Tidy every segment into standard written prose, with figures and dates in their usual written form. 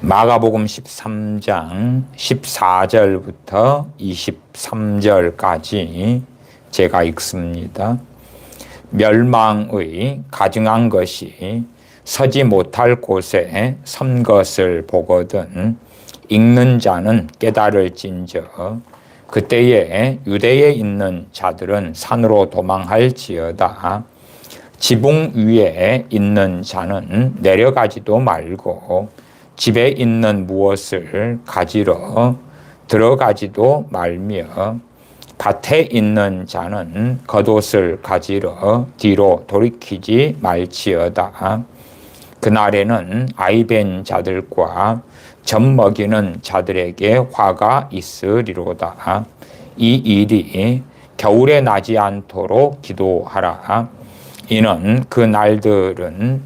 마가복음 13장 14절부터 23절까지 제가 읽습니다. 멸망의 가증한 것이 서지 못할 곳에 선 것을 보거든 읽는 자는 깨달을진저 그때에 유대에 있는 자들은 산으로 도망할지어다. 지붕 위에 있는 자는 내려가지도 말고 집에 있는 무엇을 가지러 들어가지도 말며 밭에 있는 자는 겉옷을 가지러 뒤로 돌이키지 말지어다. 그날에는 아이벤 자들과 젖 먹이는 자들에게 화가 있으리로다. 이 일이 겨울에 나지 않도록 기도하라. 이는 그 날들은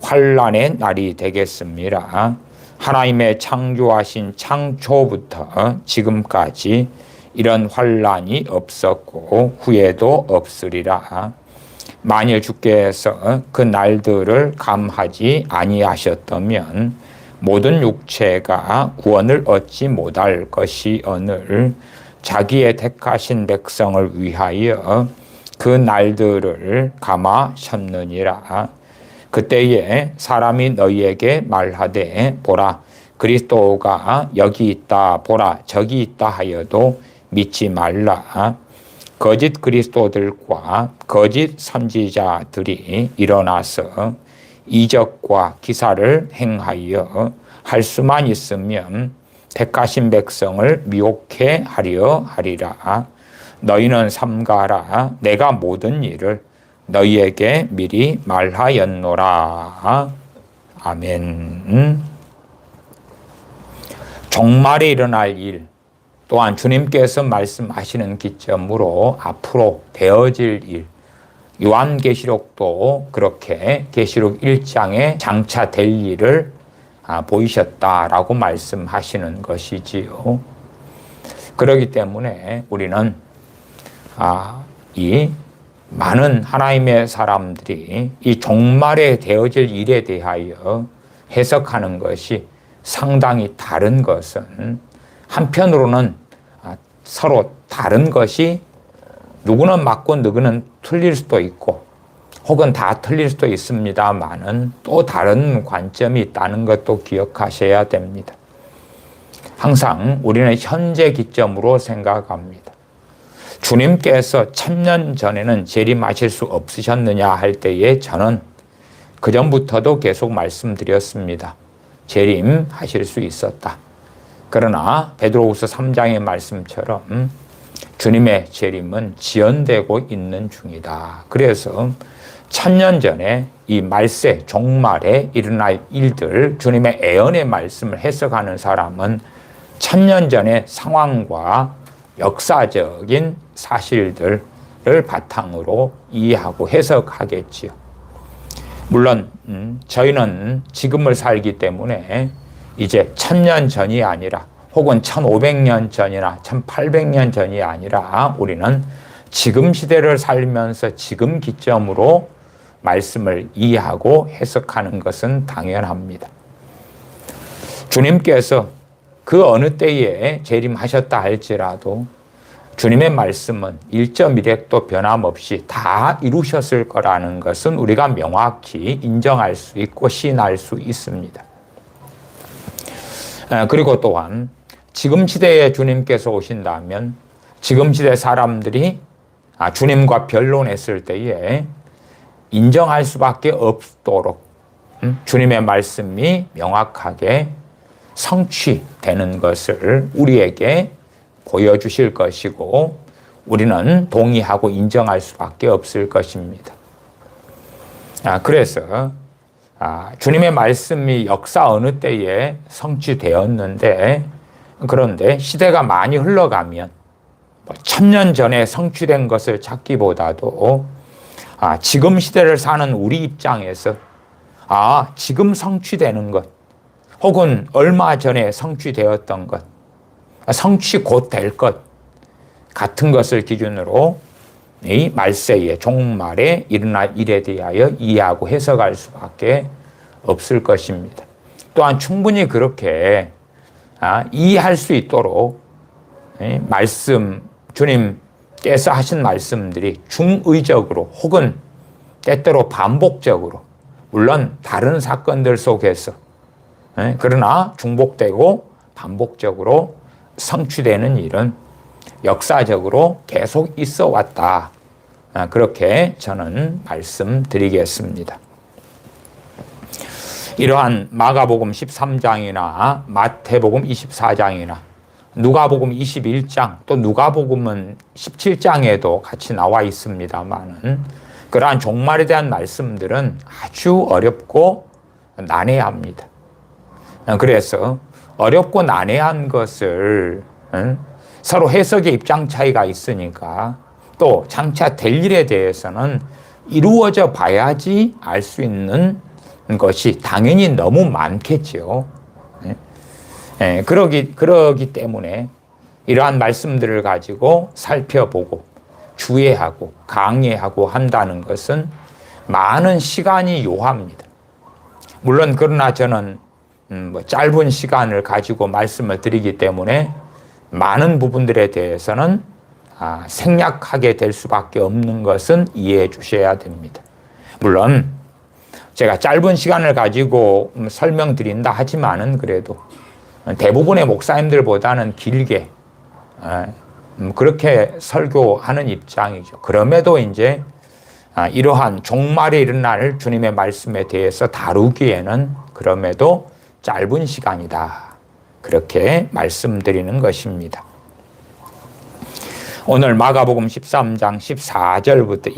환난의 날이 되겠습니다. 하나님의 창조하신 창초부터 지금까지 이런 환난이 없었고 후에도 없으리라. 만일 주께서 그 날들을 감하지 아니하셨다면 모든 육체가 구원을 얻지 못할 것이오늘 자기의 택하신 백성을 위하여 그 날들을 감하셨느니라. 그때에 사람이 너희에게 말하되 보라 그리스도가 여기 있다 보라 저기 있다 하여도 믿지 말라. 거짓 그리스도들과 거짓 선지자들이 일어나서 이적과 기사를 행하여 할 수만 있으면 택하신 백성을 미혹해 하려 하리라. 너희는 삼가라. 내가 모든 일을 너희에게 미리 말하였노라. 아멘. 종말에 일어날 일 또한 주님께서 말씀하시는 기점으로 앞으로 되어질 일 요한계시록도 그렇게 계시록 1장에 장차 될 일을 보이셨다라고 말씀하시는 것이지요. 그렇기 때문에 우리는 이 많은 하나님의 사람들이 이 종말에 되어질 일에 대하여 해석하는 것이 상당히 다른 것은 한편으로는 서로 다른 것이 누구는 맞고 누구는 틀릴 수도 있고 혹은 다 틀릴 수도 있습니다만은 또 다른 관점이 있다는 것도 기억하셔야 됩니다. 항상 우리는 현재 기점으로 생각합니다. 주님께서 1000년 전에는 재림하실 수 없으셨느냐 할 때에 저는 그전부터도 계속 말씀드렸습니다. 재림하실 수 있었다. 그러나 베드로후서 3장의 말씀처럼 주님의 재림은 지연되고 있는 중이다. 그래서 1000년 전에 이 말세 종말에 일어날 일들 주님의 애언의 말씀을 해석하는 사람은 1000년 전의 상황과 역사적인 사실들을 바탕으로 이해하고 해석하겠지요. 물론 저희는 지금을 살기 때문에 이제 1000년 전이 아니라 혹은 1500년 전이나 1800년 전이 아니라 우리는 지금 시대를 살면서 지금 기점으로 말씀을 이해하고 해석하는 것은 당연합니다. 주님께서 그 어느 때에 재림하셨다 할지라도 주님의 말씀은 1.1획도 변함없이 다 이루셨을 거라는 것은 우리가 명확히 인정할 수 있고 시인할 수 있습니다. 그리고 또한 지금 시대에 주님께서 오신다면 지금 시대 사람들이 주님과 변론했을 때에 인정할 수밖에 없도록 주님의 말씀이 명확하게 성취되는 것을 우리에게 보여주실 것이고 우리는 동의하고 인정할 수밖에 없을 것입니다. 그래서 주님의 말씀이 역사 어느 때에 성취되었는데 그런데 시대가 많이 흘러가면 1000년 전에 성취된 것을 찾기보다도 지금 시대를 사는 우리 입장에서 지금 성취되는 것 혹은 얼마 전에 성취되었던 것 성취 곧 될 것 같은 것을 기준으로 이 말세의 종말에 일어날 일에 대하여 이해하고 해석할 수밖에 없을 것입니다. 또한 충분히 그렇게 이해할 수 있도록 말씀, 주님께서 하신 말씀들이 중의적으로 혹은 때때로 반복적으로, 물론 다른 사건들 속에서 그러나 중복되고 반복적으로 성취되는 일은 역사적으로 계속 있어 왔다. 그렇게 저는 말씀드리겠습니다. 이러한 마가복음 13장이나 마태복음 24장이나 누가복음 21장, 또 누가복음은 17장에도 같이 나와 있습니다만은 그러한 종말에 대한 말씀들은 아주 어렵고 난해합니다. 그래서 어렵고 난해한 것을 서로 해석의 입장 차이가 있으니까 또 장차 될 일에 대해서는 이루어져 봐야지 알 수 있는 것이 당연히 너무 많겠죠. 그러기 때문에 이러한 말씀들을 가지고 살펴보고 주의하고 강의하고 한다는 것은 많은 시간이 요합니다. 물론 그러나 저는 짧은 시간을 가지고 말씀을 드리기 때문에 많은 부분들에 대해서는 생략하게 될 수밖에 없는 것은 이해해 주셔야 됩니다. 물론 제가 짧은 시간을 가지고 설명드린다 하지만은 그래도 대부분의 목사님들보다는 길게 그렇게 설교하는 입장이죠. 그럼에도 이제 이러한 종말에 일어날 주님의 말씀에 대해서 다루기에는 그럼에도 짧은 시간이다. 그렇게 말씀드리는 것입니다. 오늘 마가복음 13장 14절부터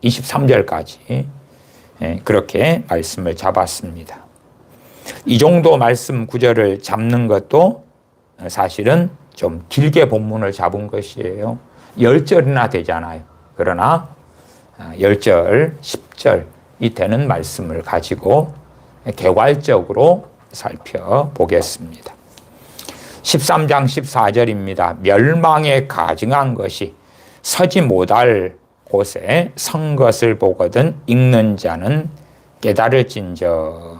23절까지 그렇게 말씀을 잡았습니다. 이 정도 말씀 구절을 잡는 것도 사실은 좀 길게 본문을 잡은 것이에요. 10절이나 되잖아요. 그러나 10절, 10절 이 되는 말씀을 가지고 개괄적으로 살펴보겠습니다. 13장 14절입니다. 멸망에 가증한 것이 서지 못할 곳에 선 것을 보거든 읽는 자는 깨달을진저.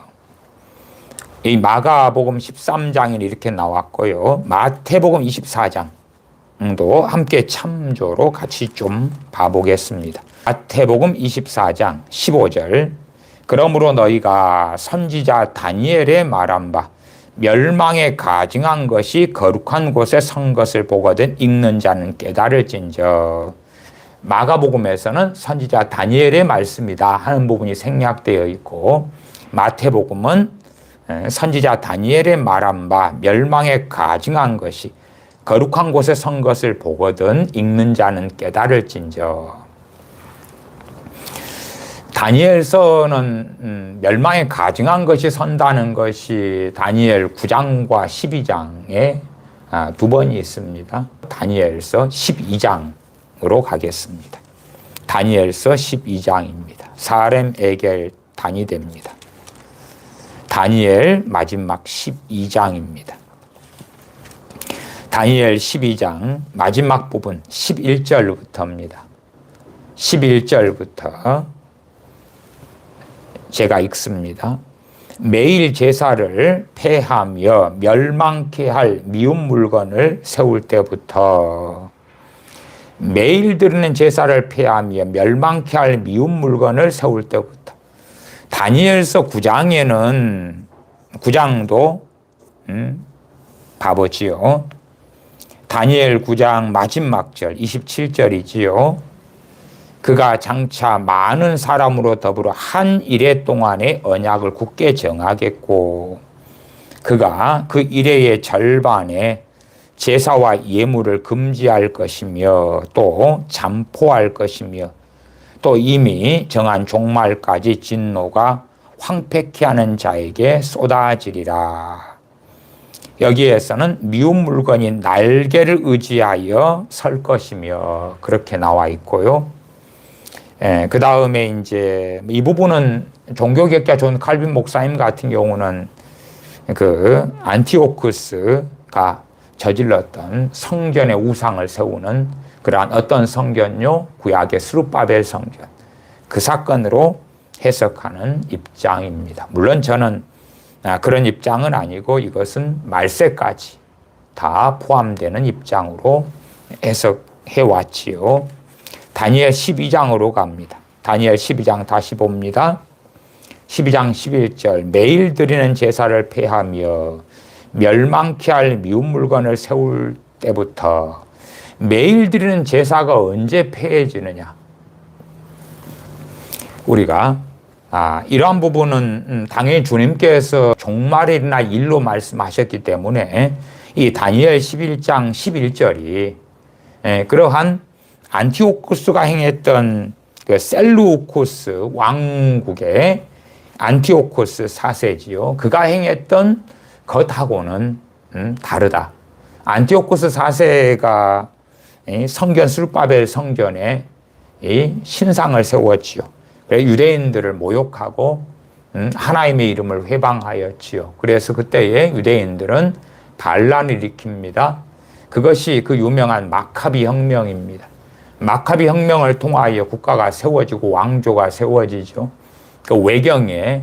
이 마가복음 13장이 이렇게 나왔고요. 마태복음 24장도 함께 참조로 같이 좀 봐보겠습니다. 마태복음 24장 15절. 그러므로 너희가 선지자 다니엘의 말한 바 멸망에 가증한 것이 거룩한 곳에 선 것을 보거든 읽는 자는 깨달을진저. 마가복음에서는 선지자 다니엘의 말씀이다 하는 부분이 생략되어 있고, 마태복음은 선지자 다니엘의 말한 바 멸망에 가증한 것이 거룩한 곳에 선 것을 보거든 읽는 자는 깨달을진저. 다니엘서는 멸망에 가증한 것이 선다는 것이 다니엘 9장과 12장에 두 번이 있습니다. 다니엘서 12장으로 가겠습니다. 다니엘서 12장입니다. 사렘 에겔 단이 됩니다. 다니엘 마지막 12장입니다. 다니엘 12장 마지막 부분 11절부터입니다. 11절부터 제가 읽습니다. 매일 제사를 폐하며 멸망케 할 미운 물건을 세울 때부터, 매일 드리는 제사를 폐하며 멸망케 할 미운 물건을 세울 때부터. 다니엘서 9장에는 9장도 봐보지요. 다니엘 9장 마지막 절 27절이지요. 그가 장차 많은 사람으로 더불어 한 일해 동안의 언약을 굳게 정하겠고, 그가 그 일해의 절반에 제사와 예물을 금지할 것이며 또 잠포할 것이며 또 이미 정한 종말까지 진노가 황폐케 하는 자에게 쏟아지리라. 여기에서는 미운 물건인 날개를 의지하여 설 것이며 그렇게 나와 있고요. 그 다음에 이제 이 부분은 종교개혁자 존 칼빈 목사님 같은 경우는 그 안티오쿠스가 저질렀던 성전의 우상을 세우는 그러한 어떤 성전요? 구약의 스룹바벨 성전. 그 사건으로 해석하는 입장입니다. 물론 저는 그런 입장은 아니고 이것은 말세까지 다 포함되는 입장으로 해석해 왔지요. 다니엘 12장으로 갑니다. 다니엘 12장 다시 봅니다. 12장 11절 매일 드리는 제사를 폐하며 멸망케 할 미운 물건을 세울 때부터 매일 드리는 제사가 언제 폐해지느냐. 우리가 이러한 부분은 당연히 주님께서 종말이나 일로 말씀하셨기 때문에 이 다니엘 11장 11절이 그러한 안티오쿠스가 행했던 그 셀루쿠스 왕국의 안티오쿠스 4세지요. 그가 행했던 것하고는 다르다. 안티오쿠스 4세가 성전 스룹바벨 성전에 신상을 세웠지요. 유대인들을 모욕하고 하나님의 이름을 회방하였지요. 그래서 그때에 유대인들은 반란을 일으킵니다. 그것이 그 유명한 마카비 혁명입니다. 마카비 혁명을 통하여 국가가 세워지고 왕조가 세워지죠. 그 외경에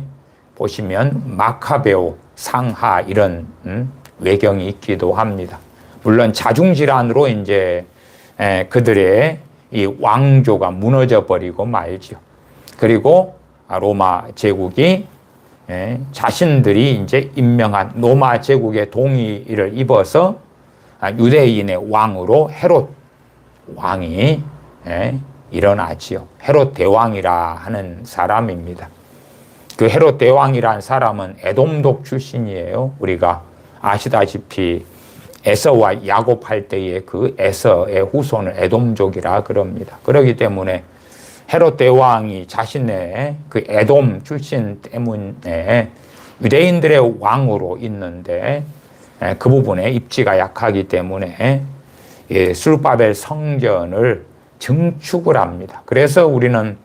보시면 마카베오 상하 이런 외경이 있기도 합니다. 물론 자중질환으로 이제 그들의 이 왕조가 무너져 버리고 말죠. 그리고 로마 제국이 자신들이 이제 임명한 로마 제국의 동의를 입어서 유대인의 왕으로 헤롯 왕이 일어나지요. 헤롯 대왕이라 하는 사람입니다. 그 헤롯 대왕이라는 사람은 에돔족 출신이에요. 우리가 아시다시피 에서와 야곱할 때의 그 에서의 후손을 에돔족이라 그럽니다. 그렇기 때문에 헤롯 대왕이 자신의 그 에돔 출신 때문에 유대인들의 왕으로 있는데 그 부분에 입지가 약하기 때문에 스룹바벨 성전을 증축을 합니다. 그래서 우리는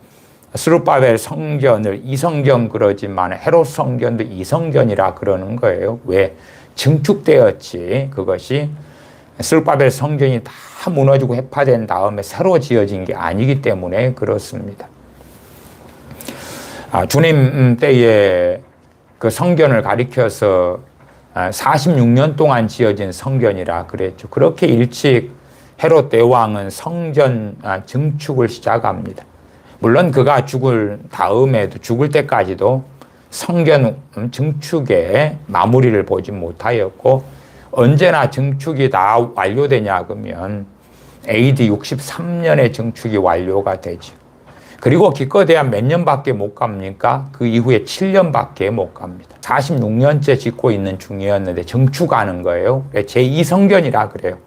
스룹바벨 성전을 이성전 그러지만 헤롯 성전도 이성전이라 그러는 거예요. 왜? 증축되었지. 그것이 스룹바벨 성전이 다 무너지고 해파된 다음에 새로 지어진 게 아니기 때문에 그렇습니다. 주님 때에 그 성전을 가리켜서 46년 동안 지어진 성전이라 그랬죠. 그렇게 일찍 헤롯 대왕은 성전 증축을 시작합니다. 물론 그가 죽을 다음에도 죽을 때까지도 성전 증축에 마무리를 보지 못하였고 언제나 증축이 다 완료되냐 그러면 AD 63년에 증축이 완료가 되죠. 그리고 기껏해야 몇 년밖에 못 갑니까? 그 이후에 7년밖에 못 갑니다. 46년째 짓고 있는 중이었는데 증축하는 거예요. 제2성전이라 그래요.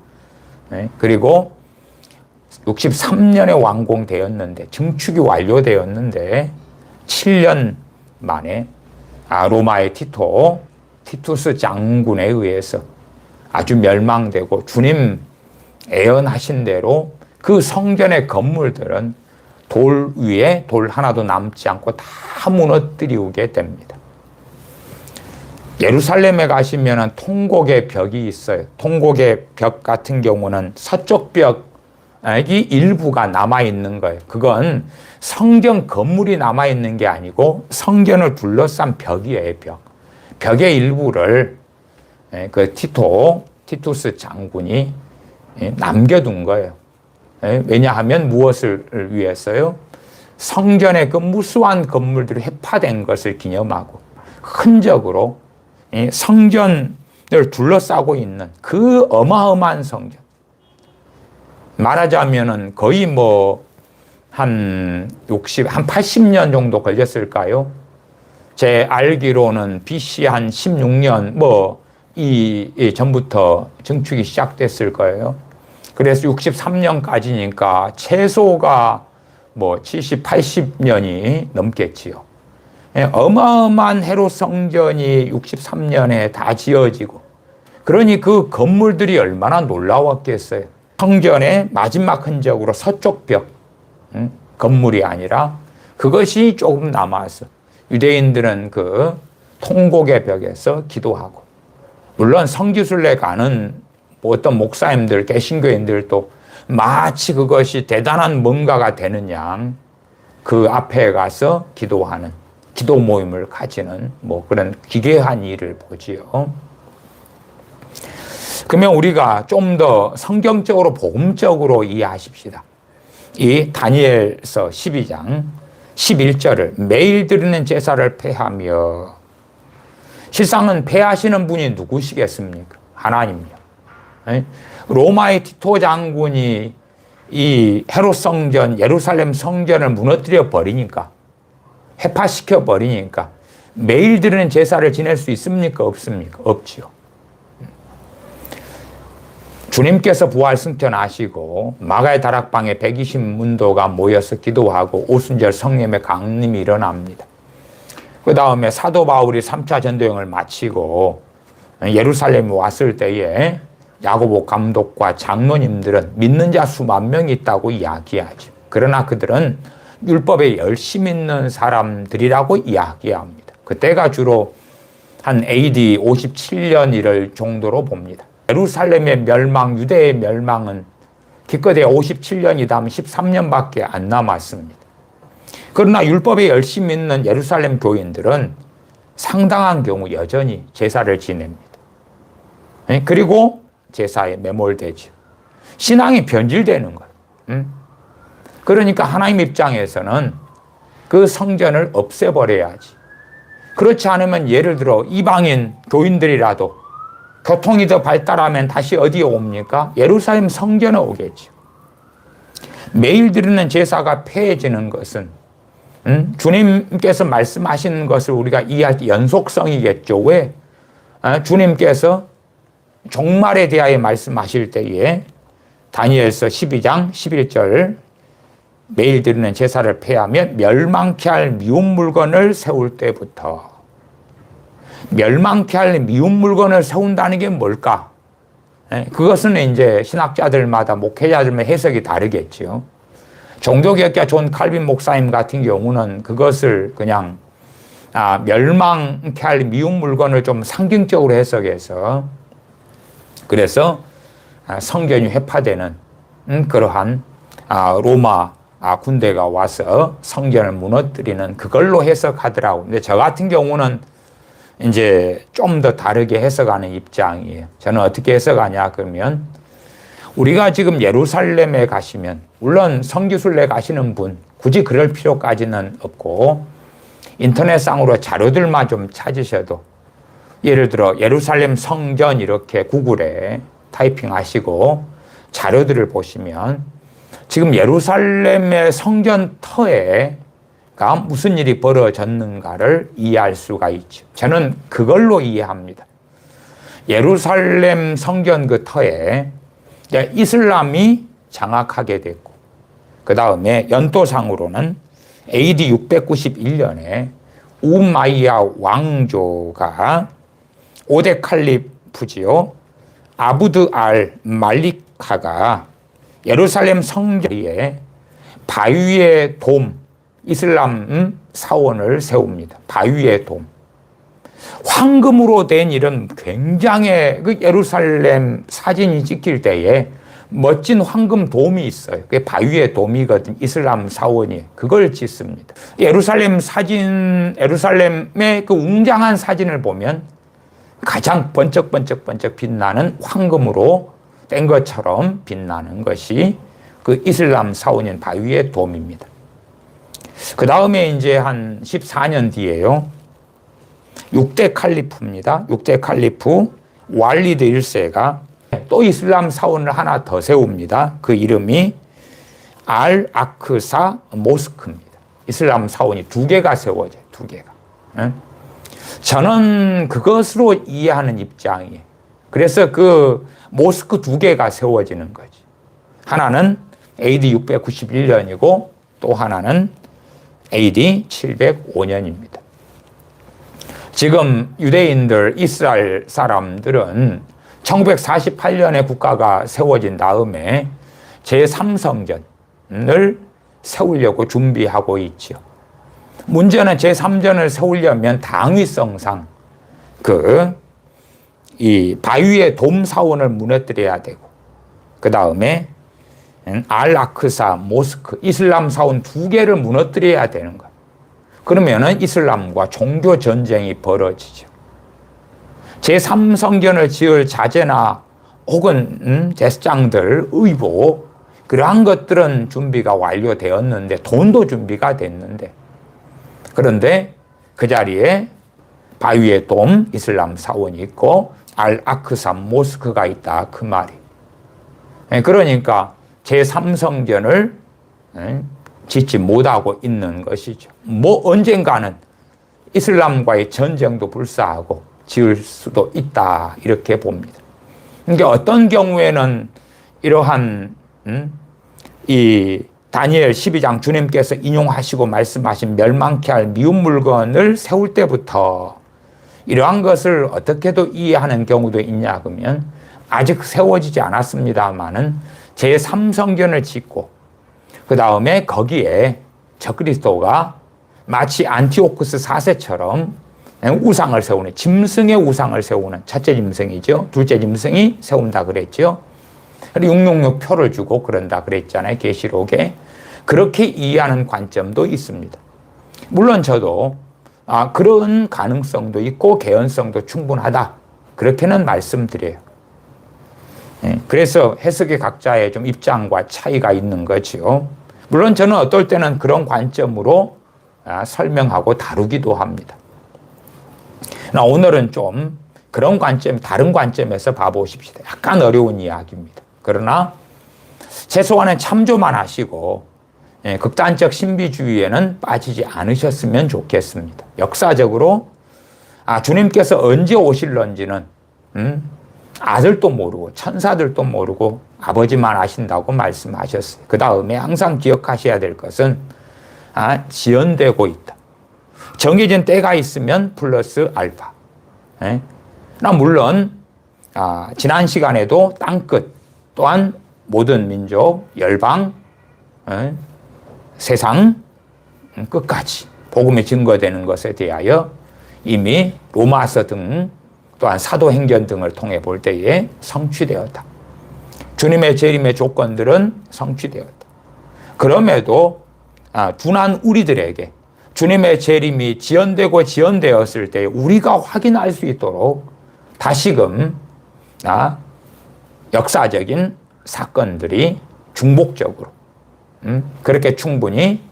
그리고 63년에 완공되었는데 증축이 완료되었는데 7년 만에 로마의 티투스 장군에 의해서 아주 멸망되고 주님 애언하신 대로 그 성전의 건물들은 돌 위에 돌 하나도 남지 않고 다 무너뜨리게 됩니다. 예루살렘에 가시면 통곡의 벽이 있어요. 통곡의 벽 같은 경우는 서쪽 벽이 일부가 남아있는 거예요. 그건 성전 건물이 남아있는 게 아니고 성전을 둘러싼 벽이에요. 벽의 일부를 그 티투스 장군이 남겨둔 거예요. 왜냐하면 무엇을 위해서요? 성전의 그 무수한 건물들이 해파된 것을 기념하고 흔적으로 성전을 둘러싸고 있는 그 어마어마한 성전. 말하자면은 거의 한 80년 정도 걸렸을까요? 제 알기로는 BC 한 16년 전부터 증축이 시작됐을 거예요. 그래서 63년까지니까 최소가 70, 80년이 넘겠지요. 어마어마한 헤롯 성전이 63년에 다 지어지고, 그러니 그 건물들이 얼마나 놀라웠겠어요. 성전의 마지막 흔적으로 서쪽 벽, 건물이 아니라 그것이 조금 남아서 유대인들은 그 통곡의 벽에서 기도하고, 물론 성지순례 가는 어떤 목사님들, 개신교인들도 마치 그것이 대단한 뭔가가 되는 양 그 앞에 가서 기도하는 기도 모임을 가지는 뭐 그런 기괴한 일을 보지요. 그러면 우리가 좀 더 성경적으로 복음적으로 이해하십시다. 이 다니엘서 12장 11절을 매일 드리는 제사를 폐하며, 실상은 폐하시는 분이 누구시겠습니까? 하나님이요. 로마의 티토 장군이 이 헤롯 성전, 예루살렘 성전을 무너뜨려 버리니까, 해파시켜 버리니까 매일 드리는 제사를 지낼 수 있습니까? 없습니까? 없지요. 주님께서 부활 승천하시고 마가의 다락방에 120문도가 모여서 기도하고 오순절 성령의 강림이 일어납니다. 그 다음에 사도 바울이 3차 전도여행을 마치고 예루살렘에 왔을 때에 야고보 감독과 장로님들은 믿는 자 수만 명이 있다고 이야기하죠. 그러나 그들은 율법에 열심히 있는 사람들이라고 이야기합니다. 그때가 주로 한 AD 57년 이럴 정도로 봅니다. 예루살렘의 멸망, 유대의 멸망은 기껏해야 57년이다 하면 13년밖에 안 남았습니다. 그러나 율법에 열심히 있는 예루살렘 교인들은 상당한 경우 여전히 제사를 지냅니다. 그리고 제사에 매몰되죠. 신앙이 변질되는 거예요. 그러니까 하나님 입장에서는 그 성전을 없애버려야지. 그렇지 않으면 예를 들어 이방인 교인들이라도 교통이 더 발달하면 다시 어디에 옵니까? 예루살렘 성전에 오겠죠. 매일 드리는 제사가 폐해지는 것은 주님께서 말씀하시는 것을 우리가 이해할 연속성이겠죠. 왜? 주님께서 종말에 대하여 말씀하실 때에 다니엘서 12장 11절 매일 드리는 제사를 폐하면 멸망케 할 미운 물건을 세울 때부터. 멸망케 할 미운 물건을 세운다는 게 뭘까? 그것은 이제 신학자들마다 목회자들마다 해석이 다르겠죠. 종교개혁자 존 칼빈 목사님 같은 경우는 그것을 그냥 멸망케 할 미운 물건을 좀 상징적으로 해석해서, 그래서 성전이 회파되는 그러한 로마 군대가 와서 성전을 무너뜨리는 그걸로 해석하더라고요. 근데 저 같은 경우는 이제 좀 더 다르게 해석하는 입장이에요. 저는 어떻게 해석하냐 그러면, 우리가 지금 예루살렘에 가시면 물론 성지순례 가시는 분 굳이 그럴 필요까지는 없고 인터넷상으로 자료들만 좀 찾으셔도, 예를 들어 예루살렘 성전 이렇게 구글에 타이핑하시고 자료들을 보시면 지금 예루살렘의 성전 터에 무슨 일이 벌어졌는가를 이해할 수가 있죠. 저는 그걸로 이해합니다. 예루살렘 성전 그 터에 이슬람이 장악하게 됐고, 그 다음에 연도상으로는 AD 691년에 우마이야 왕조가 5대 칼리프지요. 아부드 알 말리카가 예루살렘 성전에 바위의 돔, 이슬람 사원을 세웁니다. 바위의 돔. 황금으로 된 이런 굉장히 그 예루살렘 사진이 찍힐 때에 멋진 황금 돔이 있어요. 그게 바위의 돔이거든. 이슬람 사원이 그걸 짓습니다. 예루살렘 사진, 예루살렘의 그 웅장한 사진을 보면 가장 번쩍번쩍 빛나는 황금으로 된 것처럼 빛나는 것이 그 이슬람 사원인 바위의 돔입니다. 그 다음에 이제 한 14년 뒤에요. 6대 칼리프입니다. 6대 칼리프 왈리드 1세가 또 이슬람 사원을 하나 더 세웁니다. 그 이름이 알 아크사 모스크입니다. 이슬람 사원이 2개가 세워져요. 2개가. 저는 그것으로 이해하는 입장이에요. 그래서 그 모스크 2개가 세워지는 거지. 하나는 AD 691년이고 또 하나는 AD 705년입니다. 지금 유대인들, 이스라엘 사람들은 1948년에 국가가 세워진 다음에 제3성전을 세우려고 준비하고 있죠. 문제는 제3전을 세우려면 당위성상 이 바위의 돔 사원을 무너뜨려야 되고, 그 다음에 알 아크사 모스크 이슬람 사원 2개를 무너뜨려야 되는 거예요. 그러면은 이슬람과 종교 전쟁이 벌어지죠. 제3성전을 지을 자재나 혹은 제사장들, 의복, 그러한 것들은 준비가 완료되었는데, 돈도 준비가 됐는데, 그런데 그 자리에 바위의 돔, 이슬람 사원이 있고 알아크사 모스크가 있다, 그 말이. 그러니까 제3성전을 짓지 못하고 있는 것이죠. 뭐 언젠가는 이슬람과의 전쟁도 불사하고 지을 수도 있다, 이렇게 봅니다. 그러니까 어떤 경우에는 이러한 이 다니엘 12장 주님께서 인용하시고 말씀하신 멸망케 할 미운 물건을 세울 때부터 이러한 것을 어떻게도 이해하는 경우도 있냐 그러면, 아직 세워지지 않았습니다마는 제3성전을 짓고 그 다음에 거기에 적그리스도가 마치 안티오쿠스 4세처럼 우상을 세우는, 짐승의 우상을 세우는, 첫째 짐승이죠. 둘째 짐승이 세운다 그랬죠. 666 표를 주고 그런다 그랬잖아요, 계시록에. 그렇게 이해하는 관점도 있습니다. 물론 저도 그런 가능성도 있고 개연성도 충분하다, 그렇게는 말씀드려요. 그래서 해석의 각자의 좀 입장과 차이가 있는 거죠. 물론 저는 어떨 때는 그런 관점으로 설명하고 다루기도 합니다. 오늘은 좀 그런 관점, 다른 관점에서 봐보십시다. 약간 어려운 이야기입니다. 그러나 최소한은 참조만 하시고 극단적 신비주의에는 빠지지 않으셨으면 좋겠습니다. 역사적으로 주님께서 언제 오실런지는 아들도 모르고 천사들도 모르고 아버지만 아신다고 말씀하셨어요. 그 다음에 항상 기억하셔야 될 것은 지연되고 있다. 정해진 때가 있으면 플러스 알파. 물론 지난 시간에도 땅끝 또한 모든 민족, 열방, 세상 끝까지 복음이 증거되는 것에 대하여 이미 로마서 등 또한 사도행전 등을 통해 볼 때에 성취되었다. 주님의 재림의 조건들은 성취되었다. 그럼에도 둔한 우리들에게 주님의 재림이 지연되고 지연되었을 때 우리가 확인할 수 있도록 다시금 역사적인 사건들이 중복적으로 그렇게 충분히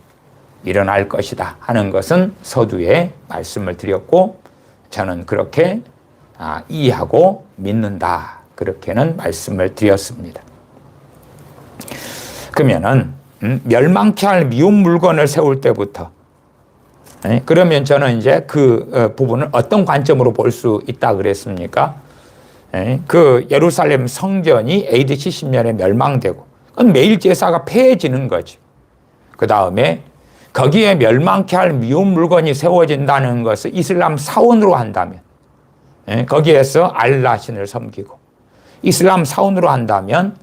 일어날 것이다 하는 것은 서두에 말씀을 드렸고, 저는 그렇게 이해하고 믿는다, 그렇게는 말씀을 드렸습니다. 그러면은 멸망케 할 미운 물건을 세울 때부터, 그러면 저는 이제 그 부분을 어떤 관점으로 볼 수 있다 그랬습니까? 그 예루살렘 성전이 AD 70년에 멸망되고, 그건 매일 제사가 폐해지는 거죠. 그 다음에 거기에 멸망케 할 미운 물건이 세워진다는 것을 이슬람 사원으로 한다면, 거기에서 알라 신을 섬기고, 이슬람 사원으로 한다면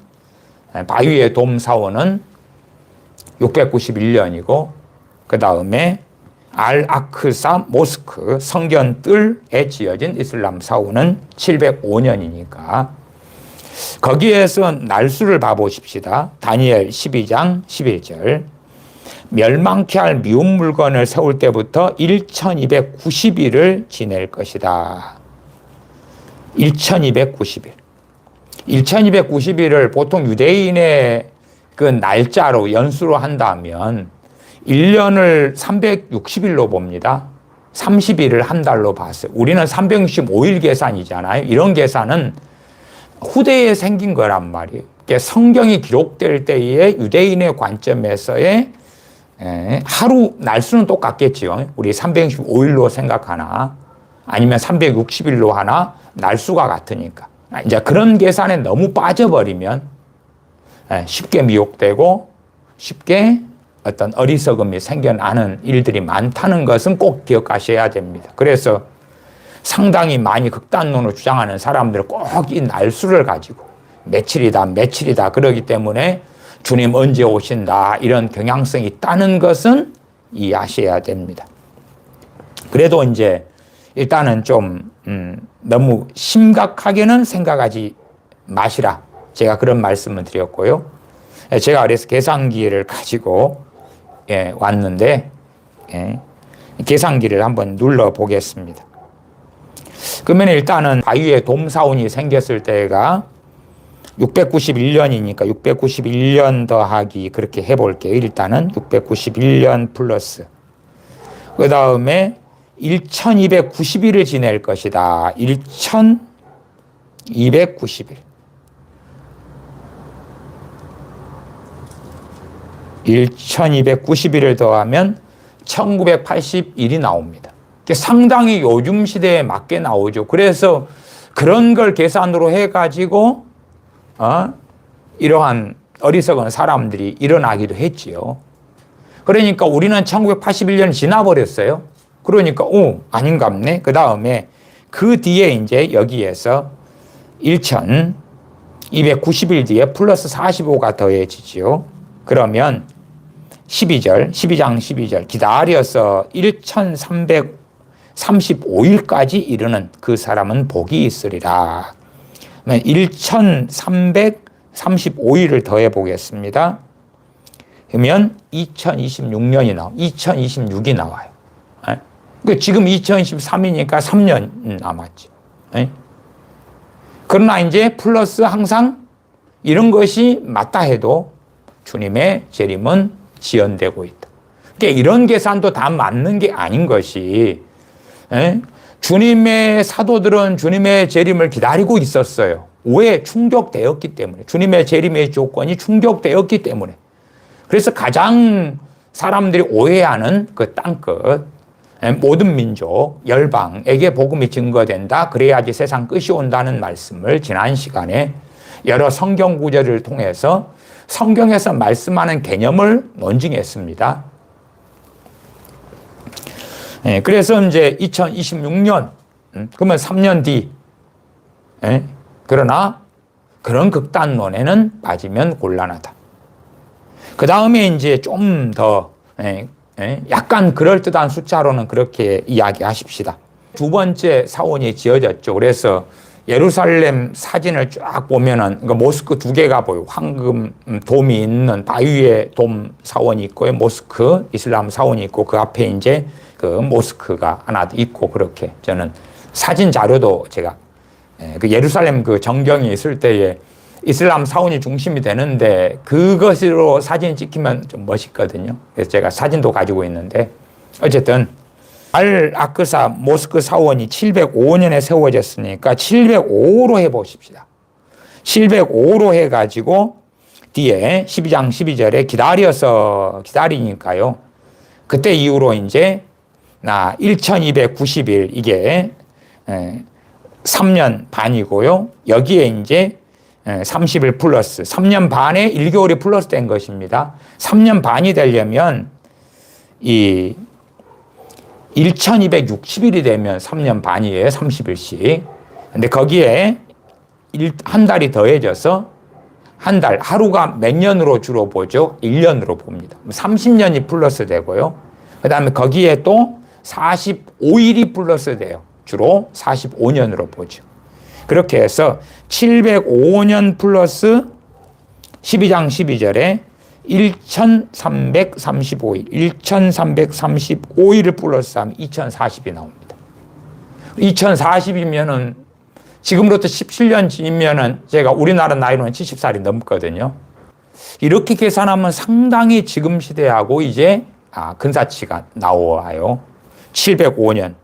바위의 돔 사원은 691년이고, 그 다음에 알아크사 모스크 성전 뜰에 지어진 이슬람 사원은 705년이니까 거기에서 날수를 봐보십시다. 다니엘 12장 11절. 멸망케 할 미운 물건을 세울 때부터 1290일을 지낼 것이다. 1290일. 1290일을 보통 유대인의 그 날짜로 연수로 한다면 1년을 360일로 봅니다. 30일을 한 달로 봤어요. 우리는 365일 계산이잖아요. 이런 계산은 후대에 생긴 거란 말이에요. 성경이 기록될 때의 유대인의 관점에서의 하루 날수는 똑같겠지요. 우리 365일로 생각하나 아니면 360일로 하나 날수가 같으니까. 이제 그런 계산에 너무 빠져버리면 쉽게 미혹되고 쉽게 어떤 어리석음이 생겨나는 일들이 많다는 것은 꼭 기억하셔야 됩니다. 그래서 상당히 많이 극단론을 주장하는 사람들은 꼭 이 날수를 가지고 며칠이다 그러기 때문에 주님 언제 오신다 이런 경향성이 있다는 것은 이해하셔야 됩니다. 그래도 이제 일단은 좀 너무 심각하게는 생각하지 마시라, 제가 그런 말씀을 드렸고요. 제가 그래서 계산기를 가지고 왔는데 계산기를 한번 눌러 보겠습니다. 그러면 일단은 바위에 돔사원이 생겼을 때가 691년이니까 691년 더하기 그렇게 해볼게요. 일단은 691년 플러스 그 다음에 1290일을 지낼 것이다. 1290일. 1290일을 더하면 1981이 나옵니다. 상당히 요즘 시대에 맞게 나오죠. 그래서 그런 걸 계산으로 해가지고 이러한 어리석은 사람들이 일어나기도 했지요. 그러니까 우리는 1981년이 지나버렸어요. 그러니까 아닌갑네. 그 다음에 그 뒤에 이제 여기에서 1290일 뒤에 플러스 45가 더해지지요. 그러면 12장 12절 기다려서 1335일까지 이르는 그 사람은 복이 있으리라. 1335일을 더해 보겠습니다. 그러면 2026이 나와요. 지금 2023이니까 3년 남았죠. 그러나 이제 플러스 항상 이런 것이 맞다 해도 주님의 재림은 지연되고 있다. 그러니까 이런 계산도 다 맞는 게 아닌 것이 주님의 사도들은 주님의 재림을 기다리고 있었어요. 왜? 충족되었기 때문에. 주님의 재림의 조건이 충족되었기 때문에. 그래서 가장 사람들이 오해하는 그 땅끝, 모든 민족, 열방에게 복음이 증거된다. 그래야지 세상 끝이 온다는 말씀을 지난 시간에 여러 성경 구절을 통해서 성경에서 말씀하는 개념을 논증했습니다. 그래서 이제 2026년, 그러면 3년 뒤, 그러나 그런 극단론에는 빠지면 곤란하다. 그 다음에 이제 좀 더, 약간 그럴듯한 숫자로는 그렇게 이야기하십시다. 두 번째 사원이 지어졌죠. 그래서 예루살렘 사진을 쫙 보면은 모스크 두 개가 보여요. 황금 돔이 있는 바위에 돔 사원이 있고요. 모스크 이슬람 사원이 있고 그 앞에 이제 그 모스크가 하나 있고 그렇게 저는 사진 자료도 제가 그 예루살렘 그 정경이 있을 때에 이슬람 사원이 중심이 되는데 그것으로 사진 찍히면 좀 멋있거든요. 그래서 제가 사진도 가지고 있는데 어쨌든 알아크사 모스크 사원이 705년에 세워졌으니까 705로 해보십시다. 705로 해가지고 뒤에 12장 12절에 기다리니까요. 그때 이후로 이제 1290일 이게 3년 반이고요. 여기에 이제 30일 플러스 3년 반에 1개월이 플러스 된 것입니다. 3년 반이 되려면 이 1260일이 되면 3년 반이에요. 30일씩. 근데 거기에 한 달이 더해져서 한 달, 하루가 몇 년으로 주로 보죠? 1년으로 봅니다. 30년이 플러스 되고요. 그 다음에 거기에 또 45일이 플러스 돼요. 주로 45년으로 보죠. 그렇게 해서 705년 플러스 12장 12절에 1335일, 1335일을 플러스하면 2040이 나옵니다. 2040이면은 지금부터 17년 뒤면은 제가 우리나라 나이로는 70살이 넘거든요. 이렇게 계산하면 상당히 지금 시대하고 이제 근사치가 나와요. 705년.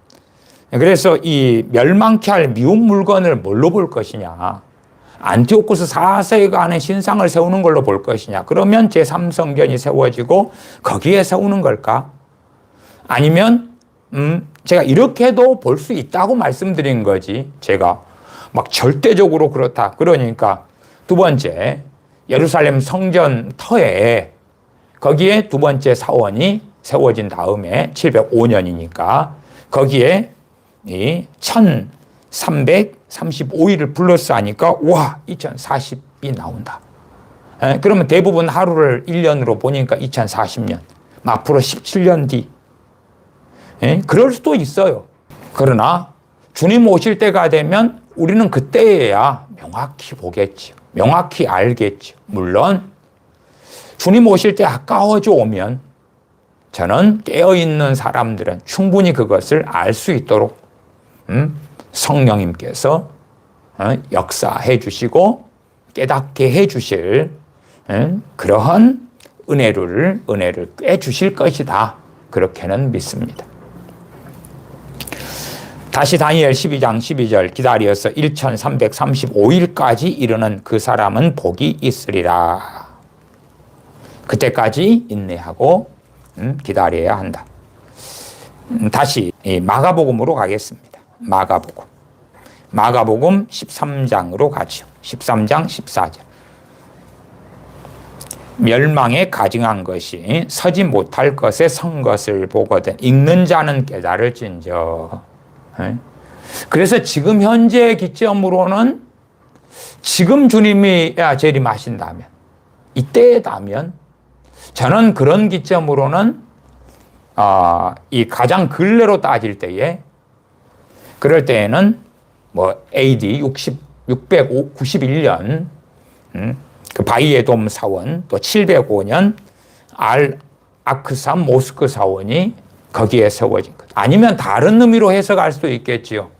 그래서 이 멸망케 할 미운 물건을 뭘로 볼 것이냐. 안티오코스 4세가 하는 신상을 세우는 걸로 볼 것이냐. 그러면 제3성전이 세워지고 거기에 세우는 걸까? 아니면 제가 이렇게도 볼 수 있다고 말씀드린 거지. 제가 막 절대적으로 그렇다. 그러니까 두 번째 예루살렘 성전 터에 거기에 두 번째 사원이 세워진 다음에 705년이니까 거기에 이 1335일을 플러스 하니까 와 2040이 나온다. 그러면 대부분 하루를 1년으로 보니까 2040년. 앞으로 17년 뒤. 그럴 수도 있어요. 그러나 주님 오실 때가 되면 우리는 그때에야 명확히 보겠죠. 명확히 알겠죠. 물론 주님 오실 때 아까워져 오면 저는 깨어있는 사람들은 충분히 그것을 알 수 있도록 성령님께서 역사해 주시고 깨닫게 해 주실 그러한 은혜를 꽤 주실 것이다. 그렇게는 믿습니다. 다시 다니엘 12장 12절 기다려서 1335일까지 이르는 그 사람은 복이 있으리라. 그때까지 인내하고 기다려야 한다. 다시 마가복음으로 가겠습니다. 마가복음 13장으로 가죠. 13장 14절. 멸망에 가증한 것이 서지 못할 것에 선 것을 보거든 읽는 자는 깨달을진저. 그래서 지금 현재 기점으로는 지금 주님이 재림하신다면, 이때다면 저는 그런 기점으로는 이 가장 근래로 따질 때에, 그럴 때에는 뭐 AD 691년 그 바이에돔 사원, 또 705년 알 아크사 모스크 사원이 거기에 세워진 것. 아니면 다른 의미로 해석할 수도 있겠지요.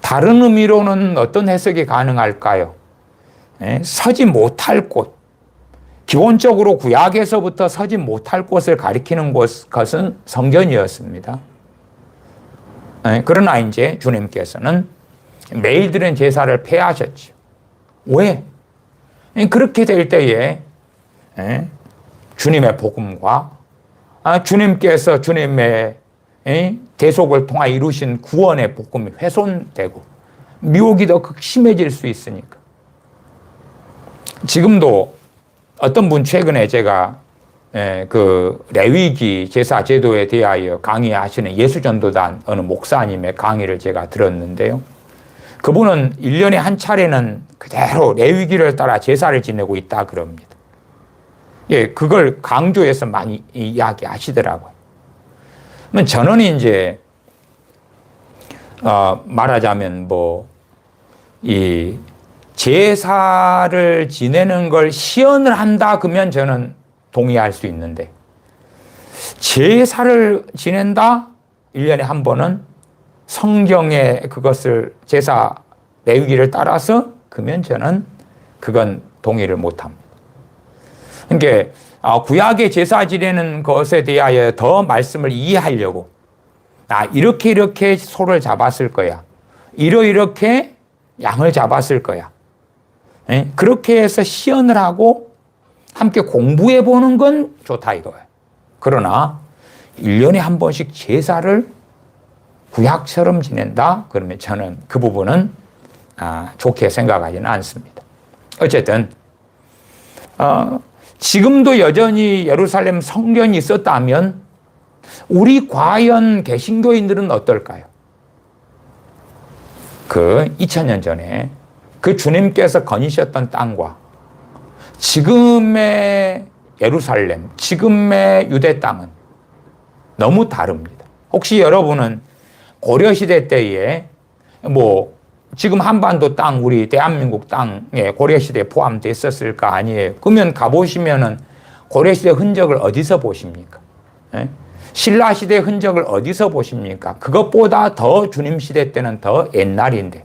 다른 의미로는 어떤 해석이 가능할까요? 서지 못할 곳. 기본적으로 구약에서부터 서지 못할 곳을 가리키는 것은 성전이었습니다. 그러나 이제 주님께서는 매일 드린 제사를 폐하셨죠. 왜? 그렇게 될 때에 주님의 복음과 주님께서 주님의 대속을 통해 이루신 구원의 복음이 훼손되고 미혹이 더 극심해질 수 있으니까. 지금도 어떤 분 최근에 제가 그 레위기 제사 제도에 대하여 강의하시는 예수전도단 어느 목사님의 강의를 제가 들었는데요. 그분은 1년에 한 차례는 그대로 레위기를 따라 제사를 지내고 있다 그럽니다. 예, 그걸 강조해서 많이 이야기하시더라고요. 저는 이제 말하자면 이 제사를 지내는 걸 시연을 한다 그러면 저는 동의할 수 있는데, 제사를 지낸다 1년에 한 번은 성경에 그것을 제사 레위기를 따라서 그러면 저는 그건 동의를 못합니다. 그러니까 구약의 제사 지내는 것에 대하여 더 말씀을 이해하려고 이렇게 소를 잡았을 거야. 이렇게 양을 잡았을 거야. 그렇게 해서 시연을 하고 함께 공부해 보는 건 좋다 이거예요. 그러나 1년에 한 번씩 제사를 구약처럼 지낸다? 그러면 저는 그 부분은 좋게 생각하지는 않습니다. 어쨌든 지금도 여전히 예루살렘 성전이 있었다면 우리 과연 개신교인들은 어떨까요? 그 2000년 전에 그 주님께서 거니셨던 땅과 지금의 예루살렘, 지금의 유대 땅은 너무 다릅니다. 혹시 여러분은 고려시대 때에 지금 한반도 땅, 우리 대한민국 땅에 고려시대에 포함됐었을까 아니에요? 그러면 가보시면은 고려시대 흔적을 어디서 보십니까? 신라시대 흔적을 어디서 보십니까? 그것보다 더 주님시대 때는 더 옛날인데.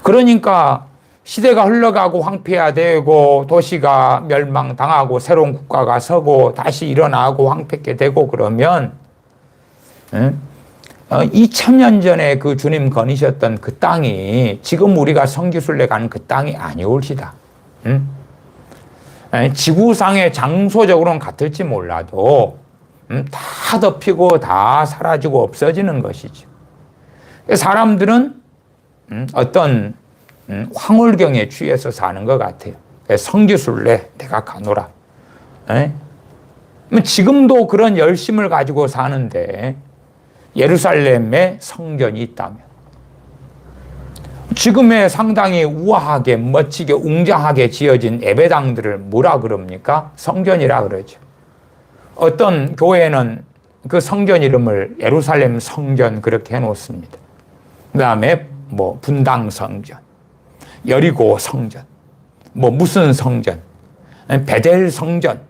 그러니까 시대가 흘러가고 황폐화되고 도시가 멸망당하고 새로운 국가가 서고 다시 일어나고 황폐게 되고 그러면 2000년 전에 그 주님 거니셨던 그 땅이 지금 우리가 성기순례 가는 그 땅이 아니올시다. 지구상의 장소적으로는 같을지 몰라도 다 덮이고 다 사라지고 없어지는 것이죠. 사람들은 어떤 황홀경에 취해서 사는 것 같아요. 성지순례 내가 가노라. 지금도 그런 열심을 가지고 사는데 예루살렘에 성전이 있다면, 지금의 상당히 우아하게 멋지게 웅장하게 지어진 예배당들을 뭐라 그럽니까? 성전이라 그러죠. 어떤 교회는 그 성전 이름을 예루살렘 성전 그렇게 해놓습니다. 그 다음에 분당 성전, 여리고 성전, 무슨 성전, 베델 성전.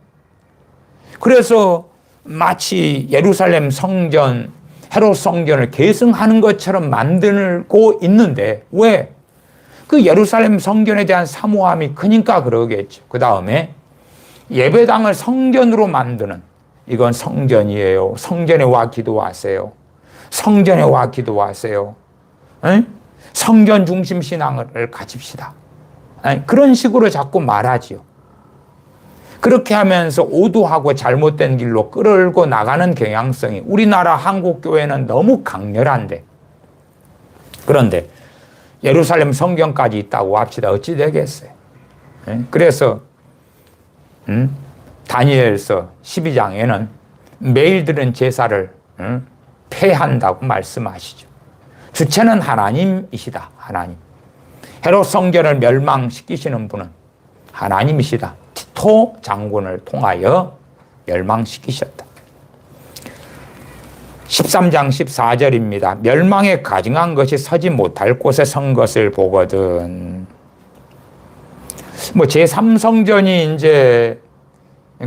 그래서 마치 예루살렘 성전, 헤롯 성전을 계승하는 것처럼 만들고 있는데 왜? 그 예루살렘 성전에 대한 사모함이 크니까 그러겠죠. 그 다음에 예배당을 성전으로 만드는, 이건 성전이에요. 성전에 와 기도하세요. 성전에 와 기도하세요. 에? 성전 중심 신앙을 가집시다. 그런 식으로 자꾸 말하지요. 그렇게 하면서 오두하고 잘못된 길로 끌고 나가는 경향성이 우리나라 한국 교회는 너무 강렬한데, 그런데 예루살렘 성경까지 있다고 합시다. 어찌 되겠어요? 그래서 다니엘서 12장에는 매일 드는 제사를 폐한다고 말씀하시죠. 주체는 하나님이시다. 하나님. 헤롯 성전을 멸망시키시는 분은 하나님이시다. 티토 장군을 통하여 멸망시키셨다. 13장 14절입니다. 멸망에 가증한 것이 서지 못할 곳에 선 것을 보거든. 제3성전이 이제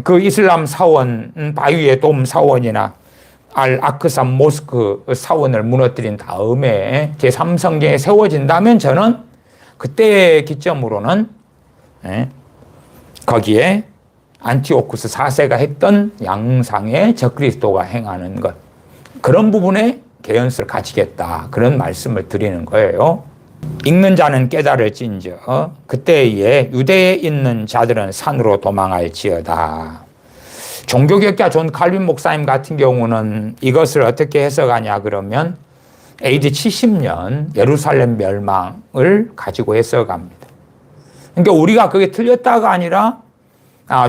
그 이슬람 사원, 바위의 돔 사원이나 알 아크사 모스크 사원을 무너뜨린 다음에 제3성전이 세워진다면 저는 그때의 기점으로는 거기에 안티오쿠스 4세가 했던 양상의 적그리스도가 행하는 것, 그런 부분에 개연성을 가지겠다, 그런 말씀을 드리는 거예요. 읽는 자는 깨달을진저 그때에 유대에 있는 자들은 산으로 도망할지어다. 종교개혁자 존 칼빈 목사님 같은 경우는 이것을 어떻게 해석하냐 그러면 AD 70년 예루살렘 멸망을 가지고 해석합니다. 그러니까 우리가 그게 틀렸다가 아니라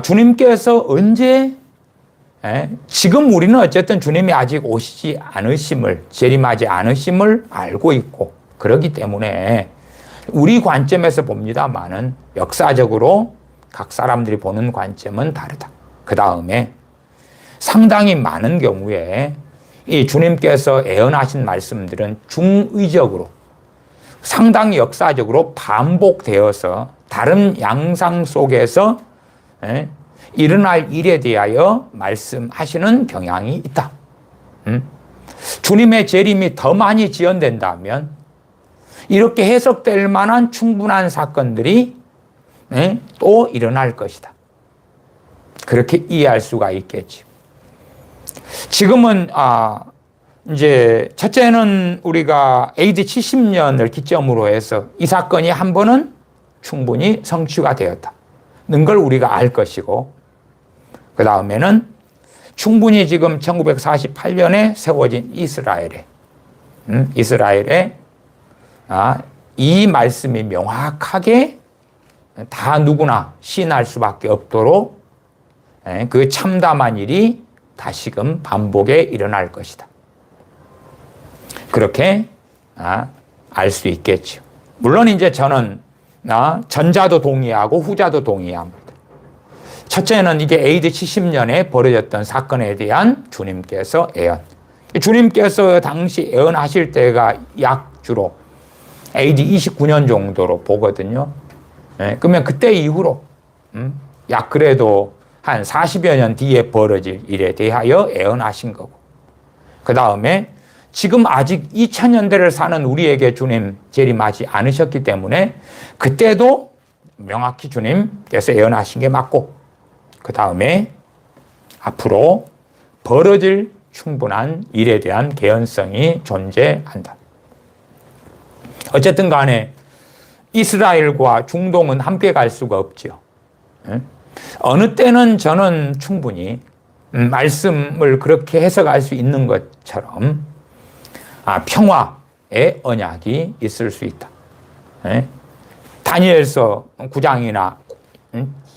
주님께서 언제, 지금 우리는 어쨌든 주님이 아직 오시지 않으심을, 재림하지 않으심을 알고 있고 그렇기 때문에 우리 관점에서 봅니다만은 역사적으로 각 사람들이 보는 관점은 다르다. 그 다음에 상당히 많은 경우에 이 주님께서 예언하신 말씀들은 중의적으로 상당히 역사적으로 반복되어서 다른 양상 속에서 일어날 일에 대하여 말씀하시는 경향이 있다. 주님의 재림이 더 많이 지연된다면 이렇게 해석될 만한 충분한 사건들이 또 일어날 것이다. 그렇게 이해할 수가 있겠죠. 지금은 이제 첫째는 우리가 AD 70년을 기점으로 해서 이 사건이 한 번은 충분히 성취가 되었다는 걸 우리가 알 것이고, 그 다음에는 충분히 지금 1948년에 세워진 이스라엘에 이 말씀이 명확하게 다 누구나 시인할 수밖에 없도록 그 참담한 일이 다시금 반복에 일어날 것이다. 그렇게 알 수 있겠죠. 물론 이제 저는 전자도 동의하고 후자도 동의합니다. 첫째는 이게 AD 70년에 벌어졌던 사건에 대한 주님께서 예언. 주님께서 당시 예언하실 때가 약 주로 AD 29년 정도로 보거든요. 그러면 그때 이후로 약 그래도 한 40여 년 뒤에 벌어질 일에 대하여 예언하신 거고, 그 다음에 지금 아직 2000년대를 사는 우리에게 주님 재림하지 않으셨기 때문에 그때도 명확히 주님께서 예언하신 게 맞고, 그 다음에 앞으로 벌어질 충분한 일에 대한 개연성이 존재한다. 어쨌든 간에 이스라엘과 중동은 함께 갈 수가 없죠. 어느 때는 저는 충분히 말씀을 그렇게 해석할 수 있는 것처럼 평화의 언약이 있을 수 있다. 다니엘서 9장이나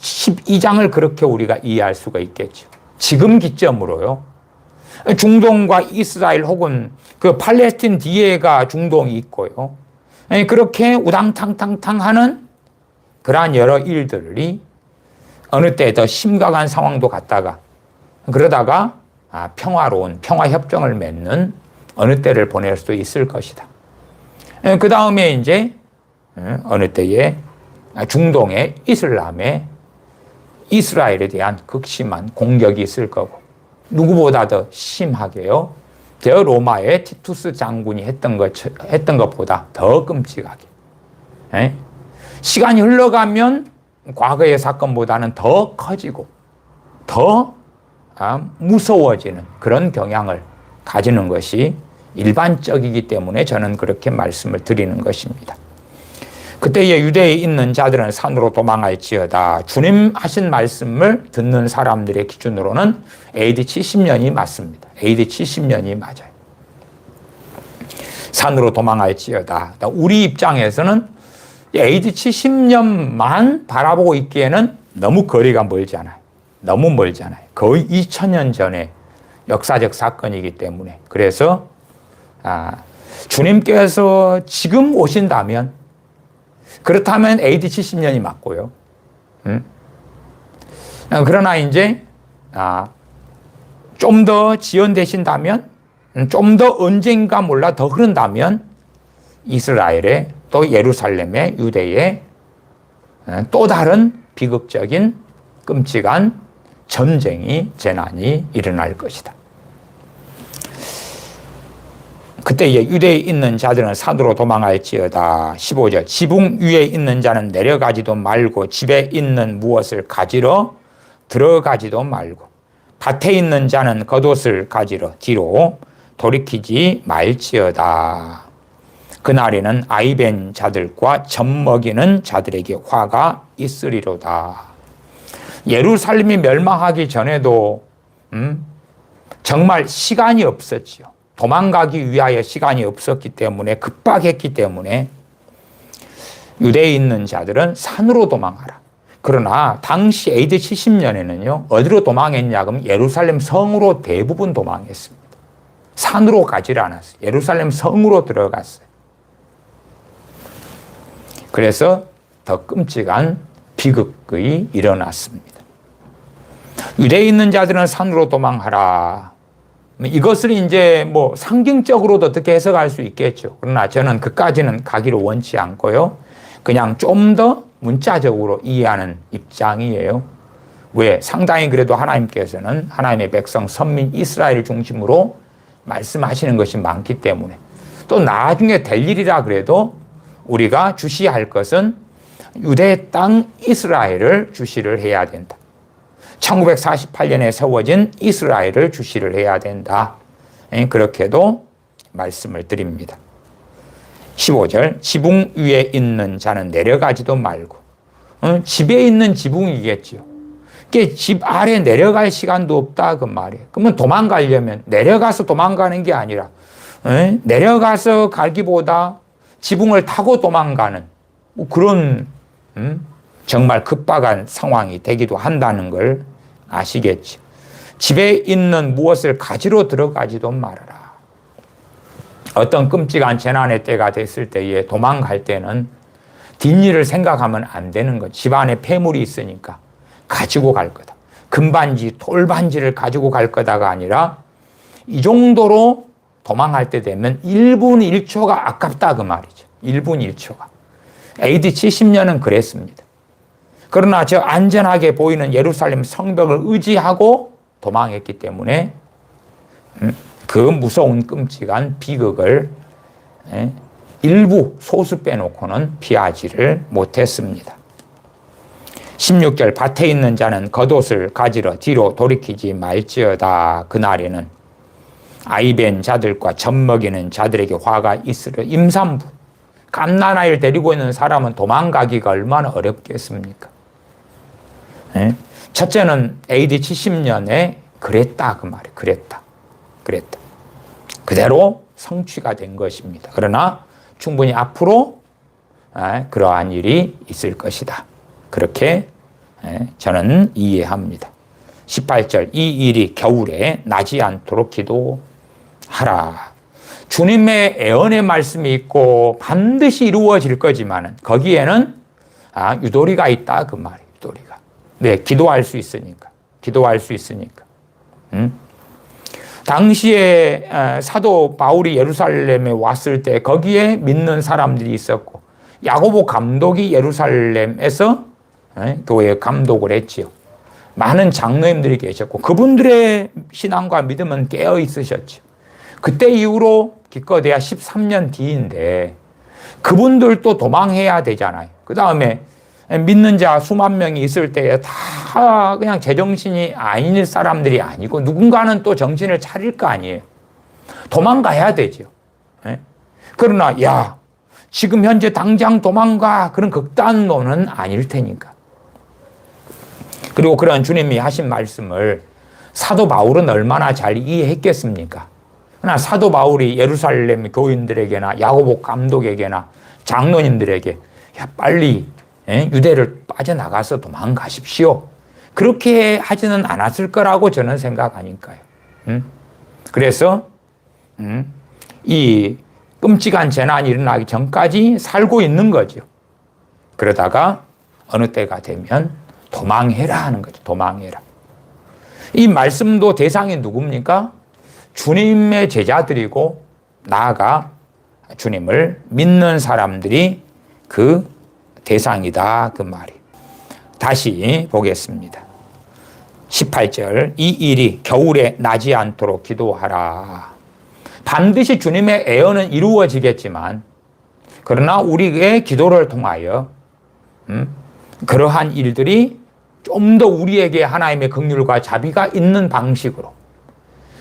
12장을 그렇게 우리가 이해할 수가 있겠죠. 지금 기점으로요. 중동과 이스라엘 혹은 그 팔레스틴 뒤에가 중동이 있고요. 그렇게 우당탕탕탕 하는 그러한 여러 일들이 어느 때 더 심각한 상황도 갔다가 그러다가 평화로운 평화협정을 맺는 어느 때를 보낼 수도 있을 것이다. 그 다음에 이제 어느 때에 중동의 이슬람의 이스라엘에 대한 극심한 공격이 있을 거고, 누구보다 더 심하게요, 대로마의 티투스 장군이 했던 것보다 더 끔찍하게. 에? 시간이 흘러가면 과거의 사건보다는 더 커지고 더 무서워지는 그런 경향을 가지는 것이 일반적이기 때문에 저는 그렇게 말씀을 드리는 것입니다. 그때에 유대에 있는 자들은 산으로 도망할지어다. 주님 하신 말씀을 듣는 사람들의 기준으로는 AD 70년이 맞습니다. AD 70년이 맞아요. 산으로 도망할지어다. 우리 입장에서는 AD 70년만 바라보고 있기에는 너무 거리가 멀잖아요. 너무 멀잖아요. 거의 2000년 전의 역사적 사건이기 때문에. 그래서 주님께서 지금 오신다면, 그렇다면 AD 70년이 맞고요. 그러나 이제 좀 더 지연되신다면, 좀 더 언젠가 몰라 더 흐른다면 이스라엘의 또 예루살렘의 유대의 또 다른 비극적인 끔찍한 전쟁이, 재난이 일어날 것이다. 그때 유대에 있는 자들은 산으로 도망할지어다. 15절. 지붕 위에 있는 자는 내려가지도 말고 집에 있는 무엇을 가지러 들어가지도 말고 밭에 있는 자는 겉옷을 가지러 뒤로 돌이키지 말지어다. 그날에는 아이벤 자들과 젖먹이는 자들에게 화가 있으리로다. 예루살렘이 멸망하기 전에도 정말 시간이 없었지요. 도망가기 위하여 시간이 없었기 때문에, 급박했기 때문에 유대에 있는 자들은 산으로 도망하라. 그러나 당시 AD 70년에는요, 어디로 도망했냐 그러면 예루살렘 성으로 대부분 도망했습니다. 산으로 가지 않았어요. 예루살렘 성으로 들어갔어요. 그래서 더 끔찍한 비극이 일어났습니다. 유대에 있는 자들은 산으로 도망하라. 이것을 이제 뭐 상징적으로도 어떻게 해석할 수 있겠죠. 그러나 저는 그까지는 가기를 원치 않고요. 그냥 좀 더 문자적으로 이해하는 입장이에요. 왜? 상당히 그래도 하나님께서는 하나님의 백성, 선민 이스라엘을 중심으로 말씀하시는 것이 많기 때문에, 또 나중에 될 일이라 그래도 우리가 주시할 것은 유대 땅 이스라엘을 주시를 해야 된다. 1948년에 세워진 이스라엘을 주시를 해야 된다. 그렇게도 말씀을 드립니다. 15절. 지붕 위에 있는 자는 내려가지도 말고, 집에 있는 지붕이겠지요. 집 아래 내려갈 시간도 없다 그 말이에요. 그러면 도망가려면 내려가서 도망가는 게 아니라 내려가서 가기보다 지붕을 타고 도망가는 뭐 그런 정말 급박한 상황이 되기도 한다는 걸 아시겠죠. 집에 있는 무엇을 가지러 들어가지도 말아라. 어떤 끔찍한 재난의 때가 됐을 때에 도망갈 때는 뒷일을 생각하면 안 되는 것. 집 안에 폐물이 있으니까 가지고 갈 거다. 금반지, 돌반지를 가지고 갈 거다가 아니라 이 정도로 도망할 때 되면 1분 1초가 아깝다 그 말이죠. 1분 1초가. AD 70년은 그랬습니다. 그러나 저 안전하게 보이는 예루살렘 성벽을 의지하고 도망했기 때문에 그 무서운 끔찍한 비극을 일부 소수 빼놓고는 피하지를 못했습니다. 16절. 밭에 있는 자는 겉옷을 가지러 뒤로 돌이키지 말지어다. 그날에는 아이벤 자들과 젖먹이는 자들에게 화가 있으려. 임산부, 갓난아이를 데리고 있는 사람은 도망가기가 얼마나 어렵겠습니까? 첫째는 AD 70년에 그랬다 그 말이에요. 그랬다. 그대로 성취가 된 것입니다. 그러나 충분히 앞으로 그러한 일이 있을 것이다. 그렇게 저는 이해합니다. 18절. 이 일이 겨울에 나지 않도록 기도하라. 주님의 애언의 말씀이 있고 반드시 이루어질 거지만 거기에는 유도리가 있다 그 말이에요. 유도리가. 네, 기도할 수 있으니까. 당시에 사도 바울이 예루살렘에 왔을 때 거기에 믿는 사람들이 있었고, 야고보 감독이 예루살렘에서 교회 감독을 했지요. 많은 장로님들이 계셨고 그분들의 신앙과 믿음은 깨어 있으셨죠. 그때 이후로 기껏해야 13년 뒤인데 그분들도 도망해야 되잖아요. 그 다음에 믿는 자 수만 명이 있을 때에 다 그냥 제정신이 아닌 사람들이 아니고 누군가는 또 정신을 차릴 거 아니에요. 도망가야 되죠. 그러나 야 지금 현재 당장 도망가 그런 극단론은 아닐 테니까. 그리고 그런 주님이 하신 말씀을 사도 바울은 얼마나 잘 이해했겠습니까? 그러나 사도 바울이 예루살렘 교인들에게나 야고보 감독에게나 장로님들에게 야 빨리 유대를 빠져나가서 도망가십시오. 그렇게 하지는 않았을 거라고 저는 생각하니까요. 그래서 이 끔찍한 재난이 일어나기 전까지 살고 있는 거죠. 그러다가 어느 때가 되면 도망해라 하는 거죠. 도망해라. 이 말씀도 대상이 누굽니까? 주님의 제자들이고 나아가 주님을 믿는 사람들이 그 대상이다 그 말이. 다시 보겠습니다. 18절 이 일이 겨울에 나지 않도록 기도하라. 반드시 주님의 애언은 이루어지겠지만 그러나 우리의 기도를 통하여 그러한 일들이 좀 더 우리에게 하나님의 긍휼과 자비가 있는 방식으로.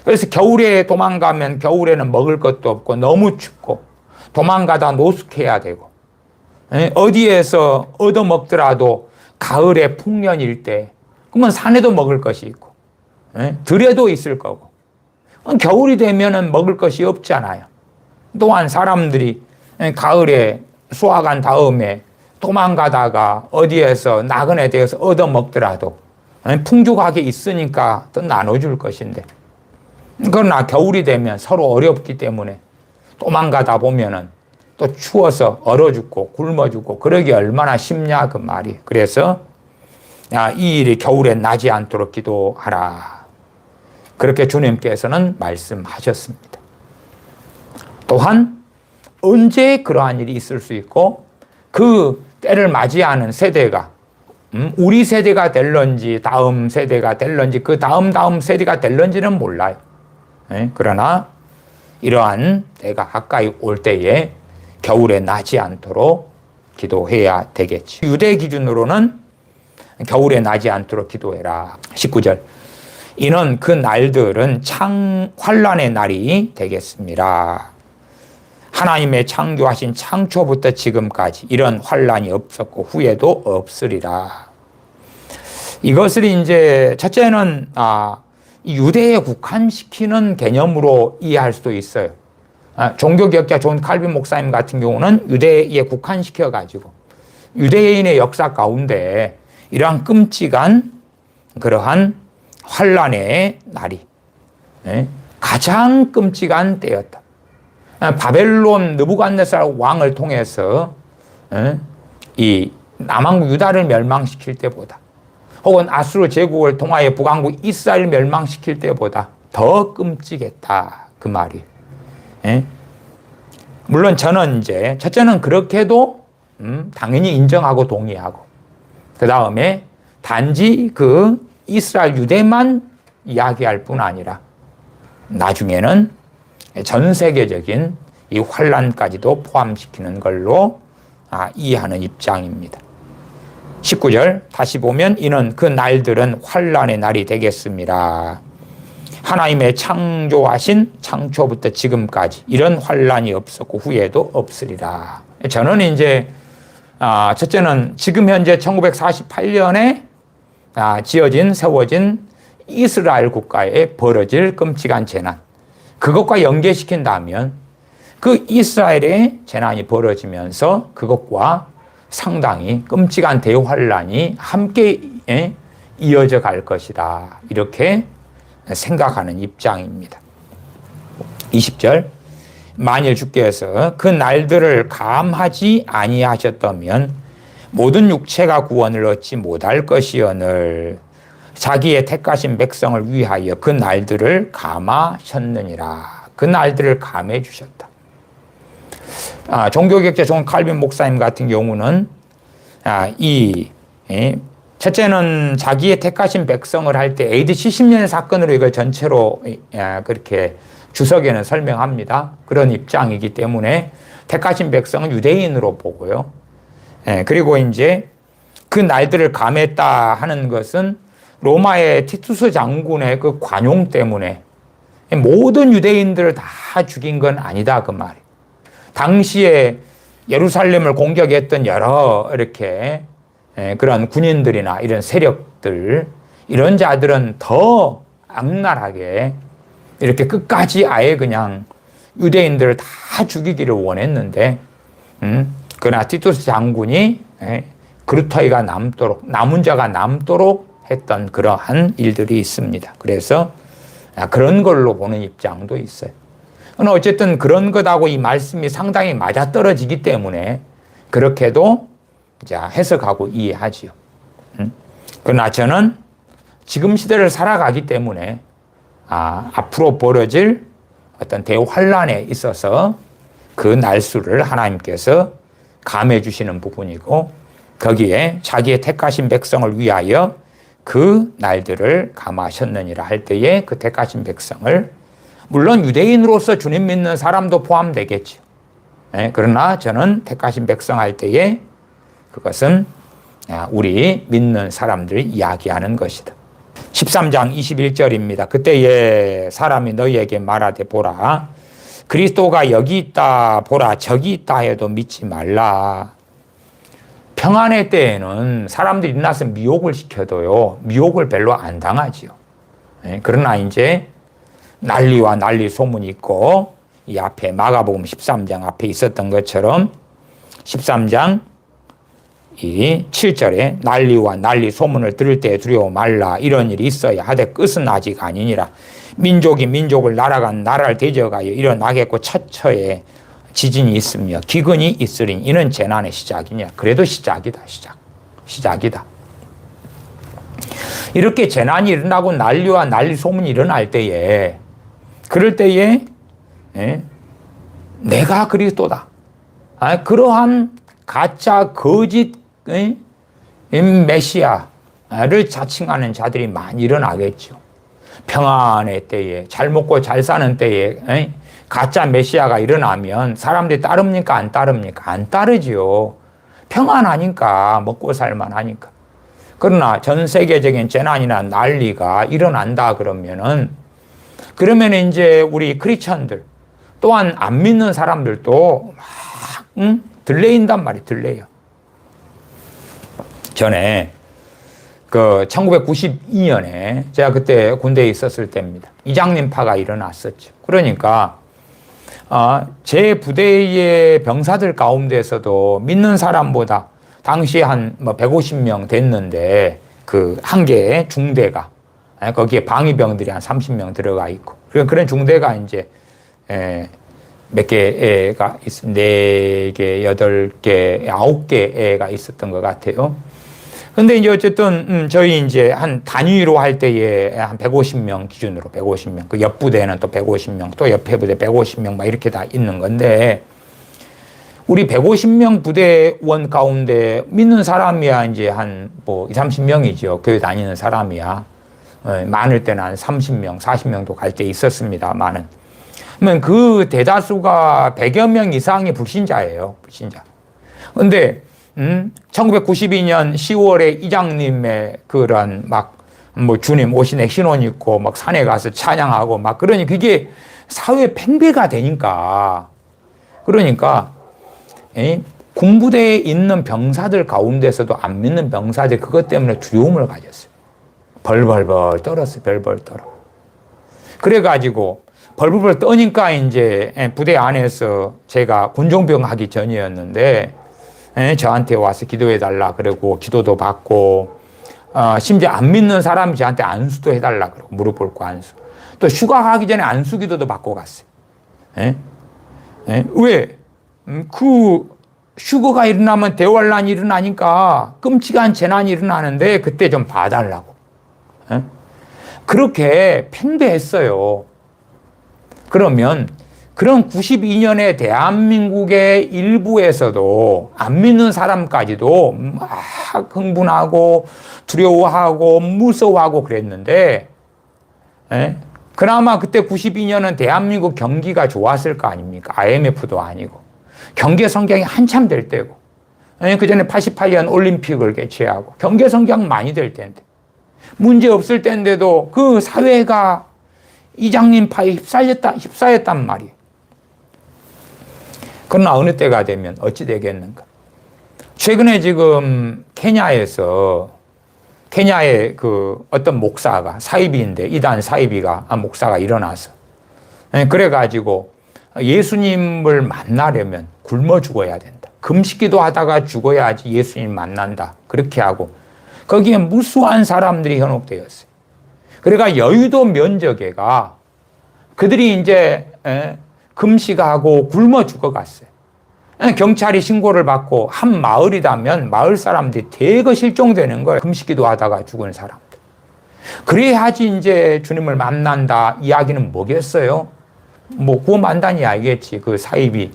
그래서 겨울에 도망가면 겨울에는 먹을 것도 없고 너무 춥고 도망가다 노숙해야 되고 어디에서 얻어먹더라도 가을에 풍년일 때 그러면 산에도 먹을 것이 있고 들에도 있을 거고 겨울이 되면은 먹을 것이 없잖아요. 또한 사람들이 가을에 수확한 다음에 도망가다가 어디에서 나그네 되어서 얻어먹더라도 풍족하게 있으니까 또 나눠줄 것인데 그러나 겨울이 되면 서로 어렵기 때문에 도망가다 보면은 또 추워서 얼어 죽고 굶어 죽고 그러기 얼마나 쉽냐 그 말이. 그래서 이 일이 겨울에 나지 않도록 기도하라. 그렇게 주님께서는 말씀하셨습니다. 또한 언제 그러한 일이 있을 수 있고 그 때를 맞이하는 세대가 우리 세대가 될런지 다음 세대가 될런지 그 다음 세대가 될런지는 몰라요. 그러나 이러한 때가 가까이 올 때에 겨울에 나지 않도록 기도해야 되겠지. 유대 기준으로는 겨울에 나지 않도록 기도해라. 19절 이는 그 날들은 환난의 날이 되겠습니다. 하나님의 창조하신 창초부터 지금까지 이런 환난이 없었고 후에도 없으리라. 이것을 이제 첫째는 유대에 국한시키는 개념으로 이해할 수도 있어요. 종교개혁자 존 칼빈 목사님 같은 경우는 유대에 국한시켜 가지고 유대인의 역사 가운데 이러한 끔찍한 그러한 환난의 날이 가장 끔찍한 때였다. 바벨론 느부갓네살 왕을 통해서 이 남왕국 유다를 멸망시킬 때보다 혹은 아수르 제국을 통하여 북왕국 이스라엘 멸망시킬 때보다 더 끔찍했다 그 말이. 물론 저는 이제 첫째는 그렇게도 당연히 인정하고 동의하고 그 다음에 단지 그 이스라엘 유대만 이야기할 뿐 아니라 나중에는 전 세계적인 이 환난까지도 포함시키는 걸로 이해하는 입장입니다. 19절 다시 보면 이는 그 날들은 환난의 날이 되겠습니다. 하나님의 창조하신 창초부터 지금까지 이런 환난이 없었고 후에도 없으리라. 저는 이제 첫째는 지금 현재 1948년에 세워진 이스라엘 국가에 벌어질 끔찍한 재난 그것과 연계시킨다면 그 이스라엘의 재난이 벌어지면서 그것과 상당히 끔찍한 대환란이 함께 이어져 갈 것이다. 이렇게 생각하는 입장입니다. 20절 만일 주께서 그 날들을 감하지 아니하셨다면 모든 육체가 구원을 얻지 못할 것이오늘 자기의 택하신 백성을 위하여 그 날들을 감하셨느니라. 그 날들을 감해 주셨다. 종교개혁자 존 칼빈 목사님 같은 경우는 이 첫째는 자기의 택하신 백성을 할 때 AD 70년 사건으로 이걸 전체로 그렇게 주석에는 설명합니다. 그런 입장이기 때문에 택하신 백성은 유대인으로 보고요. 그리고 이제 그 날들을 감했다 하는 것은 로마의 티투스 장군의 그 관용 때문에 모든 유대인들을 다 죽인 건 아니다 그 말이에요. 당시에 예루살렘을 공격했던 여러 이렇게 그런 군인들이나 이런 세력들 이런 자들은 더 악랄하게 이렇게 끝까지 아예 그냥 유대인들을 다 죽이기를 원했는데 그러나 티투스 장군이 그루터기가 남은 자가 남도록 했던 그러한 일들이 있습니다. 그래서 그런 걸로 보는 입장도 있어요. 그러나 어쨌든 그런 것하고 이 말씀이 상당히 맞아떨어지기 때문에 그렇게도 해석하고 이해하지요. 그러나 저는 지금 시대를 살아가기 때문에 앞으로 벌어질 어떤 대환란에 있어서 그 날수를 하나님께서 감해 주시는 부분이고 거기에 자기의 택하신 백성을 위하여 그 날들을 감하셨느니라 할 때에 그 택하신 백성을 물론 유대인으로서 주님 믿는 사람도 포함되겠죠. 그러나 저는 택하신 백성 할 때에 그것은 우리 믿는 사람들이 이야기하는 것이다. 13장 21절입니다. 그때에 사람이 너희에게 말하되 보라 그리스도가 여기 있다 보라 저기 있다 해도 믿지 말라. 평안의 때에는 사람들이 일어나서 미혹을 시켜도요 미혹을 별로 안 당하지요. 그러나 이제 난리와 난리 소문이 있고 이 앞에 마가복음 13장 앞에 있었던 것처럼 13장 이 7절에 난리와 난리 소문을 들을 때 두려워 말라 이런 일이 있어야 하되 끝은 아직 아니니라. 민족이 민족을 나라가 나라를 대적하여 일어나겠고 처처에 지진이 있으며 기근이 있으리니 이는 재난의 시작이냐. 그래도 시작이다. 시작이다. 이렇게 재난이 일어나고 난리와 난리 소문이 일어날 때에 그럴 때에 내가 그리스도다. 그러한 가짜 거짓 메시아를 자칭하는 자들이 많이 일어나겠죠. 평안의 때에 잘 먹고 잘 사는 때에 가짜 메시아가 일어나면 사람들이 따릅니까? 안 따릅니까? 안 따르지요. 평안하니까 먹고 살만 하니까. 그러나 전 세계적인 재난이나 난리가 일어난다 그러면 이제 우리 크리스천들 또한 안 믿는 사람들도 막 들레인단 말이에요. 들레요. 전에 1992년에 제가 그때 군대에 있었을 때입니다. 이장님파가 일어났었죠. 그러니까 제 부대의 병사들 가운데서도 믿는 사람보다 당시에 한 150명 됐는데 그 한 개의 중대가 거기에 방위병들이 한 30명 들어가 있고 그런 중대가 이제 몇 개가 네 개, 8개, 9개가 있었던 것 같아요. 근데 이제 어쨌든 저희 이제 한 단위로 할 때에 한 150명 기준으로 150명. 그 옆 부대는 또 150명, 또 옆에 부대 150명 막 이렇게 다 있는 건데 우리 150명 부대원 가운데 믿는 사람이야 이제 한 2, 30명이죠. 교회 다니는 사람이야. 많을 때는 한 30명, 40명도 갈 때 있었습니다. 많은. 그러면 그 대다수가 100여 명 이상이 불신자예요. 불신자. 근데 1992년 10월에 이장님의 그런 주님 오시네 신혼 입고 막 산에 가서 찬양하고 막 그러니 그게 사회 팽배가 되니까 그러니까 군부대에 있는 병사들 가운데서도 안 믿는 병사들 그것 때문에 두려움을 가졌어요. 벌벌벌 떨었어요. 벌벌 떨어. 그래가지고 벌벌벌 떠니까 이제 부대 안에서 제가 군종병 하기 전이었는데 저한테 와서 기도해달라 그러고 기도도 받고 심지어 안 믿는 사람이 저한테 안수도 해달라 그러고 무릎 꿇고 안수. 또 휴가하기 전에 안수 기도도 받고 갔어요. 왜? 그 휴거가 일어나면 대환란이 일어나니까 끔찍한 재난이 일어나는데 그때 좀 봐달라고. 그렇게 팽배했어요. 그러면 그런 92년에 대한민국의 일부에서도 안 믿는 사람까지도 막 흥분하고 두려워하고 무서워하고 그랬는데, 그나마 그때 92년은 대한민국 경기가 좋았을 거 아닙니까? IMF도 아니고. 경제 성장이 한참 될 때고. 그 전에 88년 올림픽을 개최하고. 경제 성장 많이 될 때인데. 문제 없을 때인데도 그 사회가 이장님파에 휩싸였단 말이에요. 그러나 어느 때가 되면 어찌 되겠는가? 최근에 지금 케냐의 그 어떤 목사가 사이비인데, 이단 사이비가 목사가 일어나서 그래가지고 예수님을 만나려면 굶어 죽어야 된다. 금식기도 하다가 죽어야지 예수님 만난다. 그렇게 하고 거기에 무수한 사람들이 현혹되었어요. 그러니까 여의도 면적에가 그들이 이제 금식하고 굶어 죽어갔어요. 경찰이 신고를 받고 한 마을이라면 마을 사람들이 대거 실종되는 거예요. 금식기도 하다가 죽은 사람들. 그래야지 이제 주님을 만난다 이야기는 뭐겠어요? 뭐 구원 만단이 알겠지. 그 사이비.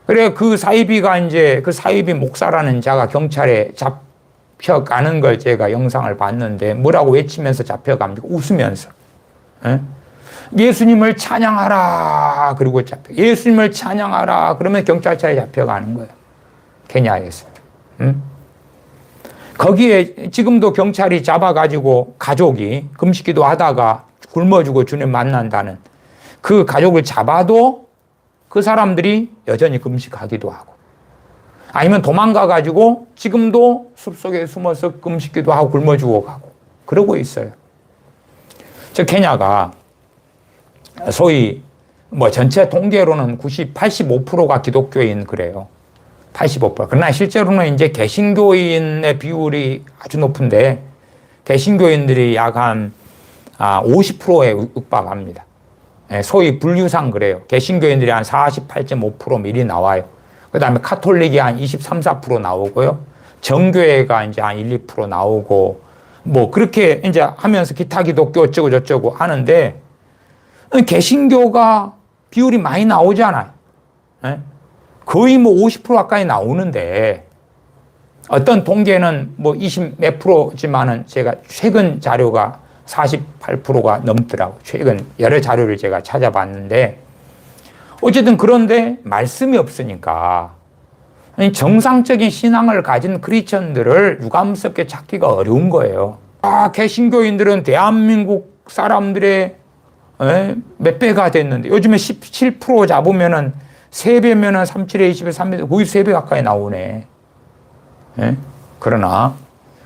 그래 그 사이비가 이제 그 사이비 목사라는 자가 경찰에 잡혀가는 걸 제가 영상을 봤는데 뭐라고 외치면서 잡혀갑니까? 웃으면서. 예수님을 찬양하라. 그리고 예수님을 찬양하라. 그러면 경찰차에 잡혀가는 거예요. 케냐에서. 거기에 지금도 경찰이 잡아가지고 가족이 금식기도 하다가 굶어 죽어 주님 만난다는 그 가족을 잡아도 그 사람들이 여전히 금식하기도 하고 아니면 도망가가지고 지금도 숲속에 숨어서 금식기도 하고 굶어 죽어가고 그러고 있어요. 저 케냐가 소위 뭐 전체 통계로는 85%가 기독교인 그래요. 85%. 그러나 실제로는 이제 개신교인의 비율이 아주 높은데 개신교인들이 약 한 50%에 육박합니다. 소위 분류상 그래요. 개신교인들이 한 48.5% 미리 나와요. 그 다음에 카톨릭이 한 23, 4% 나오고요. 정교회가 이제 한 1, 2% 나오고 뭐 그렇게 이제 하면서 기타 기독교 어쩌고 저쩌고 하는데 개신교가 비율이 많이 나오잖아요. 거의 뭐 50% 가까이 나오는데 어떤 통계는 뭐 20 몇 프로지만은 제가 최근 자료가 48%가 넘더라고요. 최근 여러 자료를 제가 찾아봤는데 어쨌든 그런데 말씀이 없으니까 정상적인 신앙을 가진 크리스천들을 유감스럽게 찾기가 어려운 거예요. 개신교인들은 대한민국 사람들의 몇 배가 됐는데 요즘에 17% 잡으면은 3배면은 37에 20에 3배 거의 3배 가까이 나오네. 그러나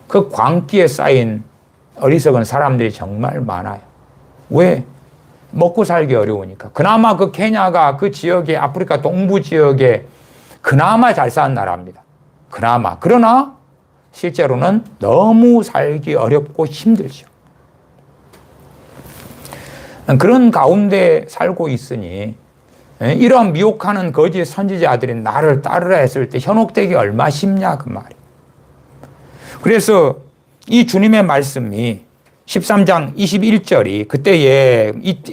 그 광기에 쌓인 어리석은 사람들이 정말 많아요. 왜? 먹고 살기 어려우니까. 그나마 그 케냐가 그 지역에 아프리카 동부 지역에 그나마 잘 사는 나라입니다. 그나마. 그러나 실제로는 너무 살기 어렵고 힘들죠. 그런 가운데 살고 있으니 이런 미혹하는 거짓 선지자들이 나를 따르라 했을 때 현혹되기 얼마 쉽냐 그 말이에요. 그래서 이 주님의 말씀이 13장 21절이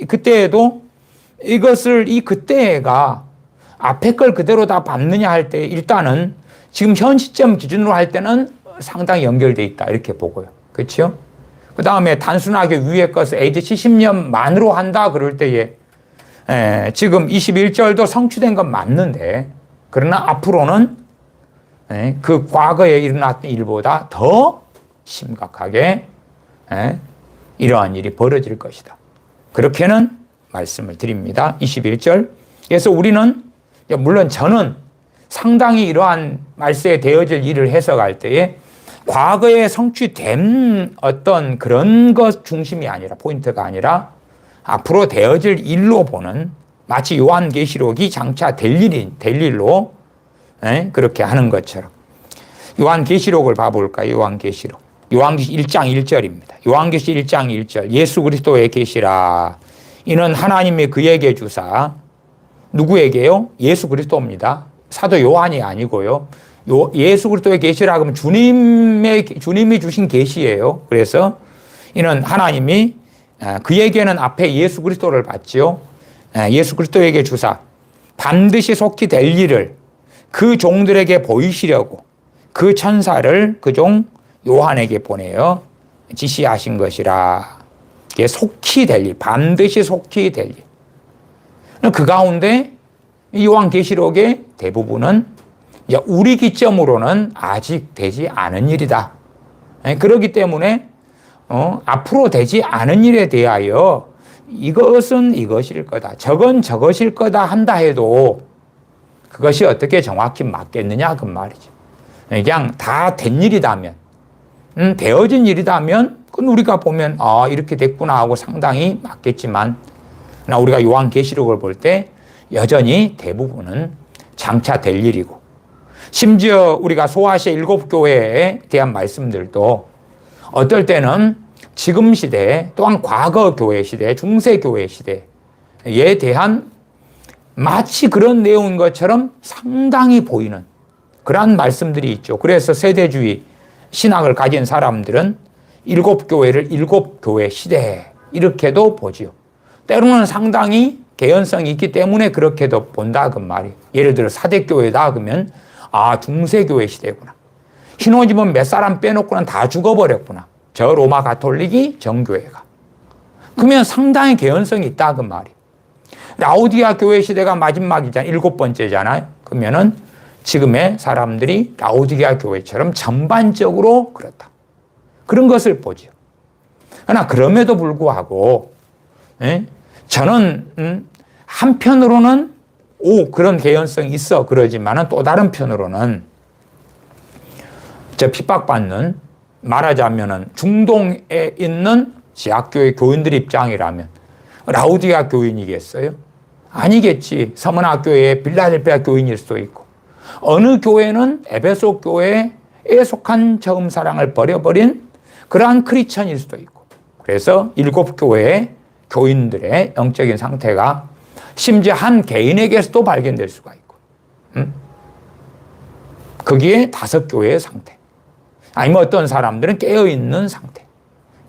그때에도 이것을 그때가 앞에 걸 그대로 다 받느냐 할 때 일단은 지금 현 시점 기준으로 할 때는 상당히 연결되어 있다 이렇게 보고요. 그렇죠? 그 다음에 단순하게 위에 것을 AD 70년 만으로 한다 그럴 때에 지금 21절도 성취된 건 맞는데 그러나 앞으로는 그 과거에 일어났던 일보다 더 심각하게 이러한 일이 벌어질 것이다. 그렇게는 말씀을 드립니다. 21절. 그래서 우리는 물론 저는 상당히 이러한 말세에 되어질 일을 해석할 때에 과거에 성취된 어떤 그런 것 중심이 아니라 포인트가 아니라 앞으로 되어질 일로 보는 마치 요한계시록이 장차 될 일로 그렇게 하는 것처럼 요한계시록을 봐볼까요? 요한계시록 1장 1절입니다. 요한계시 1장 1절 예수 그리스도의 계시라 이는 하나님이 그에게 주사 누구에게요? 예수 그리스도입니다. 사도 요한이 아니고요. 예수 그리스도의 계시라 그러면 주님이 주신 계시예요. 그래서 이는 하나님이 그에게는 앞에 예수 그리스도를 봤지요. 예수 그리스도에게 주사 반드시 속히 될 일을 그 종들에게 보이시려고 그 천사를 그 종 요한에게 보내어 지시하신 것이라. 이게 속히 될 일, 반드시 속히 될 일. 그 가운데 요한계시록의 대부분은 우리 기점으로는 아직 되지 않은 일이다. 그렇기 때문에 앞으로 되지 않은 일에 대하여 이것은 이것일 거다, 저건 저것일 거다 한다 해도 그것이 어떻게 정확히 맞겠느냐 그 말이죠. 그냥 다 된 일이다면, 되어진 일이다면 그건 우리가 보면 이렇게 됐구나 하고 상당히 맞겠지만, 우리가 요한계시록을 볼 때 여전히 대부분은 장차 될 일이고, 심지어 우리가 소아시아 7교회에 대한 말씀들도 어떨 때는 지금 시대 또한 과거 교회 시대, 중세 교회 시대에 대한 마치 그런 내용인 것처럼 상당히 보이는 그러한 말씀들이 있죠. 그래서 세대주의 신학을 가진 사람들은 7교회를 7교회 시대 이렇게도 보지요. 때로는 상당히 개연성이 있기 때문에 그렇게도 본다 그 말이에요. 예를 들어 사대교회다 그러면 중세교회 시대구나. 신혼집은 몇 사람 빼놓고는 다 죽어버렸구나. 저 로마 가톨릭이 정교회가. 그러면 상당히 개연성이 있다 그 말이에요. 라오디아 교회 시대가 마지막이잖아요. 7번째잖아요. 그러면은 지금의 사람들이 라오디아 교회처럼 전반적으로 그렇다. 그런 것을 보죠. 그러나 그럼에도 불구하고 저는 한편으로는 그런 개연성이 있어 그러지만은 또 다른 편으로는 저 핍박받는, 말하자면은 중동에 있는 지하교회 교인들 입장이라면 라우디아 교인이겠어요? 아니겠지. 서머나교회, 빌라델피아 교인일 수도 있고, 어느 교회는 에베소 교회에 속한 처음 사랑을 버려버린 그러한 크리스천일 수도 있고, 그래서 7교회의 교인들의 영적인 상태가 심지어 한 개인에게서도 발견될 수가 있고, 거기에 5교회의 상태, 아니면 어떤 사람들은 깨어있는 상태,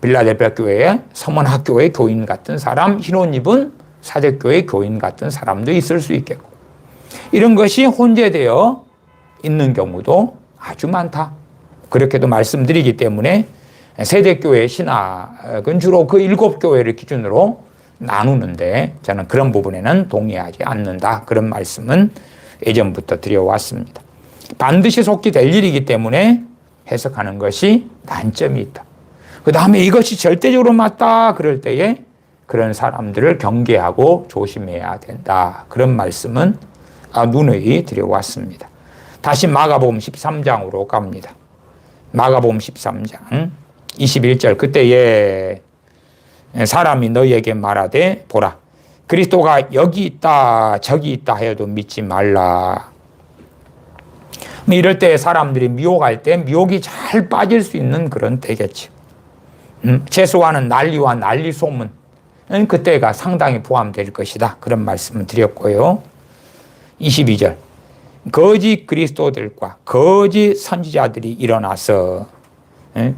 빌라델피아 교회의 서머나교회 교인 같은 사람, 흰옷 입은 사대교회 교인 같은 사람도 있을 수 있겠고, 이런 것이 혼재되어 있는 경우도 아주 많다. 그렇게도 말씀드리기 때문에 세대교회 신학은 주로 그 7교회를 기준으로 나누는데 저는 그런 부분에는 동의하지 않는다. 그런 말씀은 예전부터 드려왔습니다. 반드시 속히 될 일이기 때문에 해석하는 것이 난점이 있다. 그 다음에 이것이 절대적으로 맞다 그럴 때에 그런 사람들을 경계하고 조심해야 된다. 그런 말씀은 누누이 드려왔습니다. 다시 마가복음 13장으로 갑니다. 마가복음 13장 21절, 그때에 사람이 너희에게 말하되 보라 그리스도가 여기 있다 저기 있다 해도 믿지 말라. 이럴 때 사람들이 미혹할 때 미혹이 잘 빠질 수 있는 그런 때겠지. 최소한은 난리와 난리 소문, 그때가 상당히 포함될 것이다. 그런 말씀을 드렸고요. 22절, 거짓 그리스도들과 거짓 선지자들이 일어나서,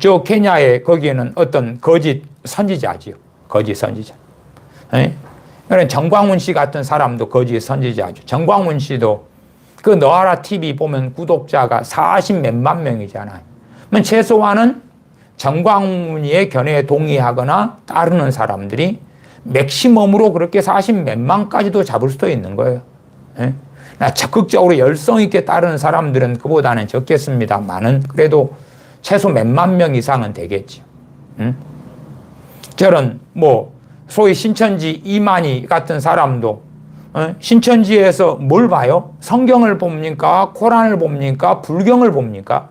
저 케냐에 거기에는 어떤 거짓 선지자지요. 거짓 선지자. 정광훈 씨 같은 사람도 거짓 선지자죠. 정광훈 씨도 그 너하라 TV 보면 구독자가 40 몇만 명이잖아요. 그러면 최소한은 정광훈의 견해에 동의하거나 따르는 사람들이 맥시멈으로 그렇게 40 몇만까지도 잡을 수도 있는 거예요. 적극적으로 열성 있게 따르는 사람들은 그보다는 적겠습니다만은 그래도 최소 몇만 명 이상은 되겠죠. 저런 소위 신천지 이만희 같은 사람도 신천지에서 뭘 봐요? 성경을 봅니까? 코란을 봅니까? 불경을 봅니까?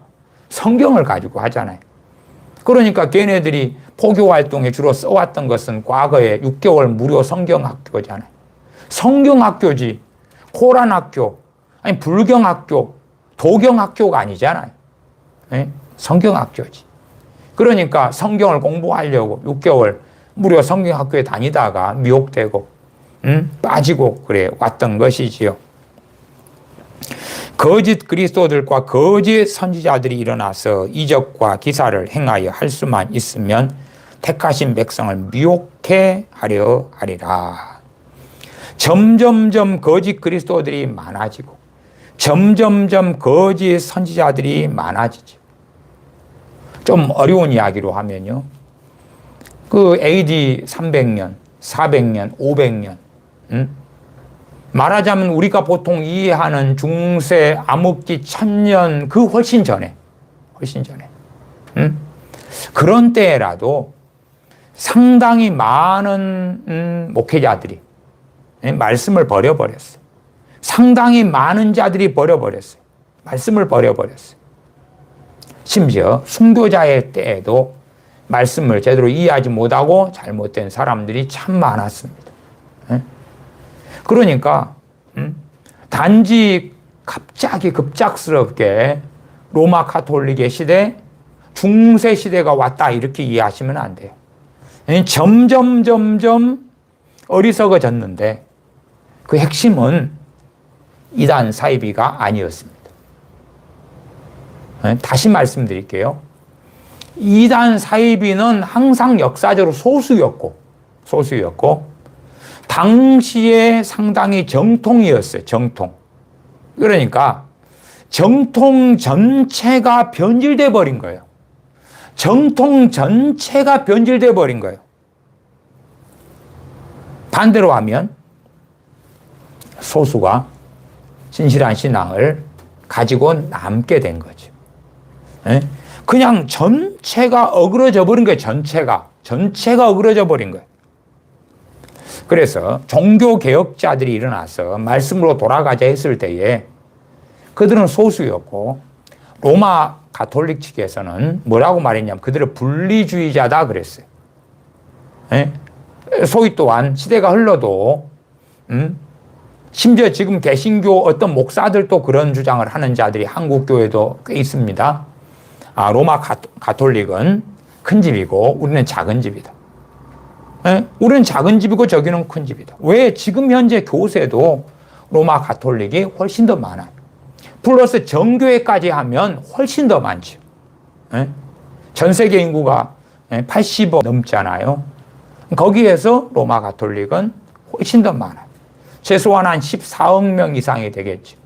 성경을 가지고 하잖아요. 그러니까 걔네들이 포교 활동에 주로 써왔던 것은 과거에 6개월 무료 성경학교잖아요. 성경학교지 코란학교, 아니 불경학교, 도경학교가 아니잖아요. 성경학교지. 그러니까 성경을 공부하려고 6개월 무료 성경학교에 다니다가 미혹되고 빠지고 그래 왔던 것이지요. 거짓 그리스도들과 거짓 선지자들이 일어나서 이적과 기사를 행하여 할 수만 있으면 택하신 백성을 미혹해 하려 하리라. 점점점 거짓 그리스도들이 많아지고 점점점 거짓 선지자들이 많아지죠. 좀 어려운 이야기로 하면요. 그 AD 300년, 400년, 500년, 말하자면 우리가 보통 이해하는 중세 암흑기 1000년 그 훨씬 전에, 그런 때라도 상당히 많은 목회자들이 말씀을 버려버렸어요. 상당히 많은 자들이 버려버렸어요. 말씀을 버려버렸어요. 심지어 순교자의 때에도 말씀을 제대로 이해하지 못하고 잘못된 사람들이 참 많았습니다. 그러니까 단지 갑자기 급작스럽게 로마 가톨릭의 시대, 중세 시대가 왔다 이렇게 이해하시면 안 돼요. 점점 어리석어졌는데 그 핵심은 이단 사이비가 아니었습니다. 다시 말씀드릴게요. 이단 사이비는 항상 역사적으로 소수였고 당시에 상당히 정통이었어요. 정통. 그러니까 정통 전체가 변질돼 버린 거예요. 정통 전체가 변질돼 버린 거예요. 반대로 하면 소수가 진실한 신앙을 가지고 남게 된 거죠. 그냥 전체가 어그러져 버린 거예요. 전체가 어그러져 버린 거예요. 그래서 종교개혁자들이 일어나서 말씀으로 돌아가자 했을 때에 그들은 소수였고 로마 가톨릭 측에서는 뭐라고 말했냐면 그들은 분리주의자다 그랬어요. 소위 또한 시대가 흘러도 심지어 지금 개신교 어떤 목사들도 그런 주장을 하는 자들이 한국 교회도 꽤 있습니다. 로마 가톨릭은 큰 집이고 우리는 작은 집이다. 우리는 작은 집이고 저기는 큰 집이다. 왜? 지금 현재 교세도 로마 가톨릭이 훨씬 더 많아요. 플러스 정교회까지 하면 훨씬 더 많죠. 전 세계 인구가 80억 넘잖아요. 거기에서 로마 가톨릭은 훨씬 더 많아요. 최소한 한 14억 명 이상이 되겠죠.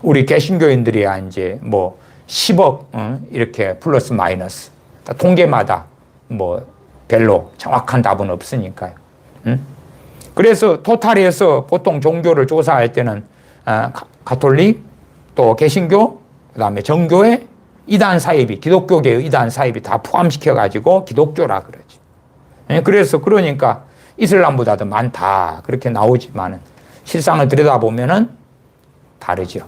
우리 개신교인들이 이제 뭐 10억 이렇게 플러스 마이너스 통계마다 뭐 별로 정확한 답은 없으니까요. 그래서 토탈에서 보통 종교를 조사할 때는 가톨릭 또 개신교 그다음에 정교회 이단 사이비 기독교계의 이단 사이비 다 포함시켜 가지고 기독교라 그러죠. 그래서 그러니까 이슬람보다 더 많다 그렇게 나오지만은 실상을 들여다보면은 다르죠.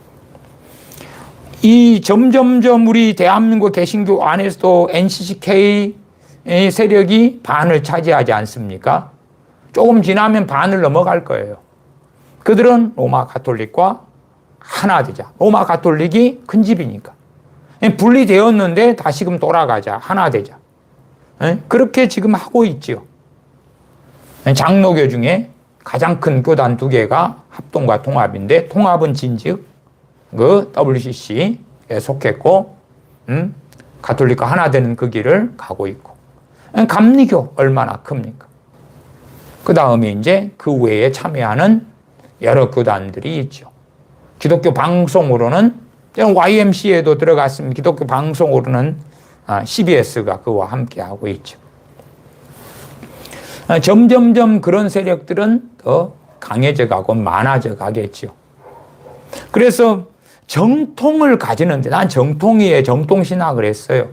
이 점점점 우리 대한민국 개신교 안에서도 NCCK 세력이 반을 차지하지 않습니까? 조금 지나면 반을 넘어갈 거예요. 그들은 로마 가톨릭과 하나 되자. 로마 가톨릭이 큰 집이니까. 분리되었는데 다시금 돌아가자. 하나 되자. 그렇게 지금 하고 있지요. 장로교 중에 가장 큰 교단 두 개가 합동과 통합인데 통합은 진즉 그 WCC에 속했고 가톨릭과 하나 되는 그 길을 가고 있고 감리교 얼마나 큽니까? 그 다음에 이제 그 외에 참여하는 여러 교단들이 있죠. 기독교 방송으로는 YMCA도 들어갔으면 기독교 방송으로는 CBS가 그와 함께 하고 있죠. 점점점 그런 세력들은 더 강해져 가고 많아져 가겠죠. 그래서 정통을 가지는데 난 정통이에 정통신학을 했어요.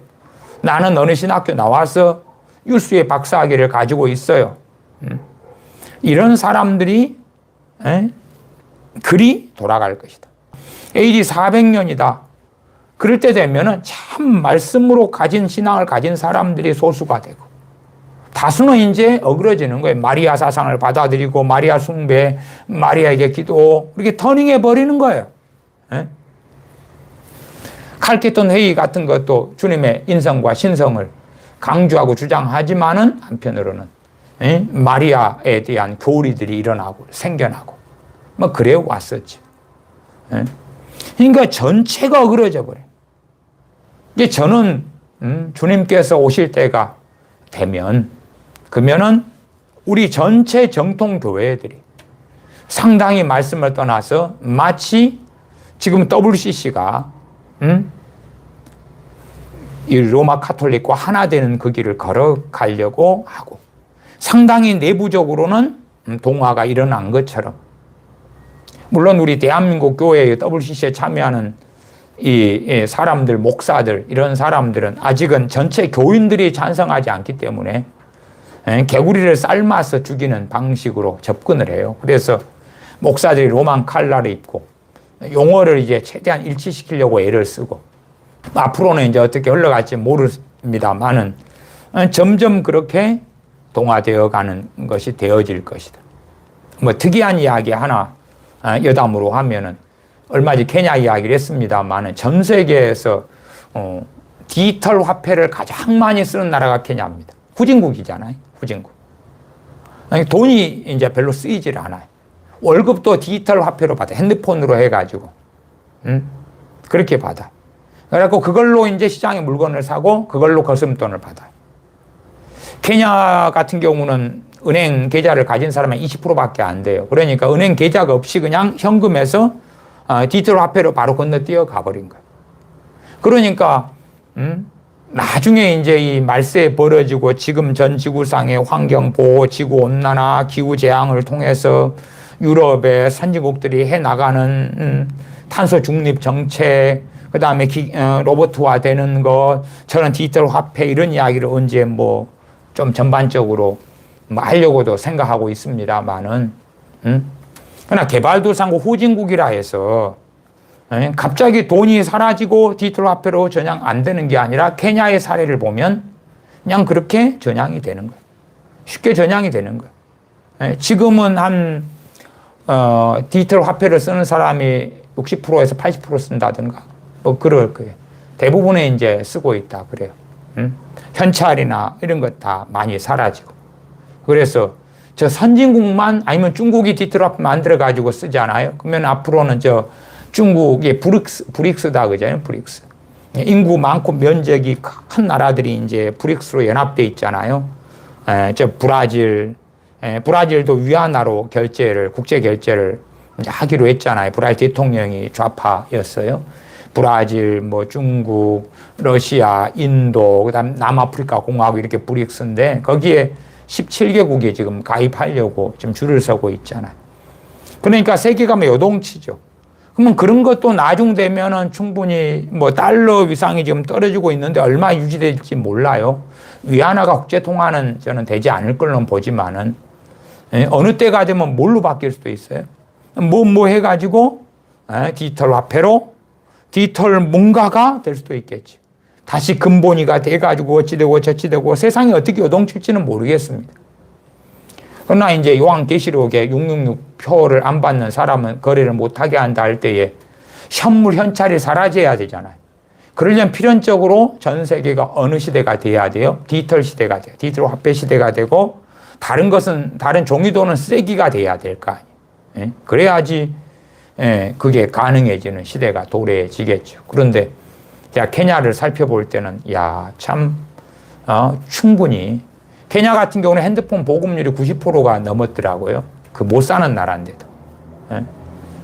나는 어느 신학교 나와서 율수의 박사학위를 가지고 있어요. 이런 사람들이 그리 돌아갈 것이다. AD 400년이다. 그럴 때 되면은 참 말씀으로 가진 신앙을 가진 사람들이 소수가 되고 다수는 이제 어그러지는 거예요. 마리아 사상을 받아들이고 마리아 숭배, 마리아에게 기도 이렇게 터닝해 버리는 거예요. 칼케톤 회의 같은 것도 주님의 인성과 신성을 강조하고 주장하지만은 한편으로는 마리아에 대한 교리들이 일어나고 생겨나고 뭐 그래 왔었지. 그러니까 전체가 어그러져 버려요. 이제 저는 주님께서 오실 때가 되면 그러면은 우리 전체 정통 교회들이 상당히 말씀을 떠나서 마치 지금 WCC가 이 로마 카톨릭과 하나 되는 그 길을 걸어가려고 하고 상당히 내부적으로는 동화가 일어난 것처럼 물론 우리 대한민국 교회의 WCC에 참여하는 이 사람들, 목사들 이런 사람들은 아직은 전체 교인들이 찬성하지 않기 때문에 개구리를 삶아서 죽이는 방식으로 접근을 해요. 그래서 목사들이 로만 칼라를 입고 용어를 이제 최대한 일치시키려고 애를 쓰고 앞으로는 이제 어떻게 흘러갈지 모릅니다만은 점점 그렇게 동화되어 가는 것이 되어질 것이다. 뭐 특이한 이야기 하나 여담으로 하면은 얼마 전 케냐 이야기를 했습니다만은 전 세계에서 디지털 화폐를 가장 많이 쓰는 나라가 케냐입니다. 후진국이잖아요. 후진국. 돈이 이제 별로 쓰이질 않아요. 월급도 디지털 화폐로 받아. 핸드폰으로 해가지고. 그렇게 받아. 그래갖고 그걸로 이제 시장에 물건을 사고 그걸로 거슴돈을 받아요. 케냐 같은 경우는 은행 계좌를 가진 사람은 20%밖에 안 돼요. 그러니까 은행 계좌가 없이 그냥 현금에서 디지털 화폐로 바로 건너뛰어 가버린 거예요. 그러니까, 나중에 이제 이 말세 벌어지고 지금 전 지구상의 환경 보호, 지구 온난화, 기후 재앙을 통해서 유럽의 선진국들이 해 나가는 탄소 중립 정책, 그 다음에 로봇화 되는 것, 저런 디지털 화폐 이런 이야기를 언제 뭐 좀 전반적으로 뭐 하려고도 생각하고 있습니다만은, 그러나 개발도상국 후진국이라 해서 갑자기 돈이 사라지고 디지털 화폐로 전향 안 되는 게 아니라 케냐의 사례를 보면 그냥 그렇게 전향이 되는 거예요. 쉽게 전향이 되는 거예요. 지금은 디지털 화폐를 쓰는 사람이 60%에서 80% 쓴다든가 뭐 그럴 거예요. 대부분에 이제 쓰고 있다 그래요. 현찰이나 이런 것 다 많이 사라지고. 그래서 저 선진국만 아니면 중국이 디지털 화폐 만들어 가지고 쓰잖아요. 그러면 앞으로는 저 중국이 브릭스다 그잖아요. 브릭스. 인구 많고 면적이 큰 나라들이 이제 브릭스로 연합돼 있잖아요. 저 브라질도 위안화로 국제 결제를 이제 하기로 했잖아요. 브라질 대통령이 좌파였어요. 브라질, 뭐 중국, 러시아, 인도, 그다음 남아프리카 공화국 이렇게 브릭스인데 거기에 17개국이 지금 가입하려고 지금 줄을 서고 있잖아요. 그러니까 세계가 뭐 요동치죠. 그러면 그런 것도 나중되면은 충분히 뭐 달러 위상이 지금 떨어지고 있는데 얼마 유지될지 몰라요. 위안화가 국제 통화는 저는 되지 않을 걸로 보지만은 어느 때가 되면 뭘로 바뀔 수도 있어요. 뭐 해가지고 디지털 화폐로 디지털 뭔가가 될 수도 있겠지. 다시 근본위가 돼가지고 어찌되고 저찌되고 세상이 어떻게 요동칠지는 모르겠습니다. 그러나 이제 요한계시록에 666표를 안 받는 사람은 거래를 못하게 한다 할 때에 현찰이 사라져야 되잖아요. 그러려면 필연적으로 전 세계가 어느 시대가 돼야 돼요? 디지털 시대가 돼요. 디지털 화폐 시대가 되고 다른 종이돈은 쓰레기가 돼야 될 거 아니에요. 그래야지 그게 가능해지는 시대가 도래해지겠죠. 그런데 제가 케냐를 살펴볼 때는 충분히 케냐 같은 경우는 핸드폰 보급률이 90%가 넘었더라고요. 그 못 사는 나라인데도.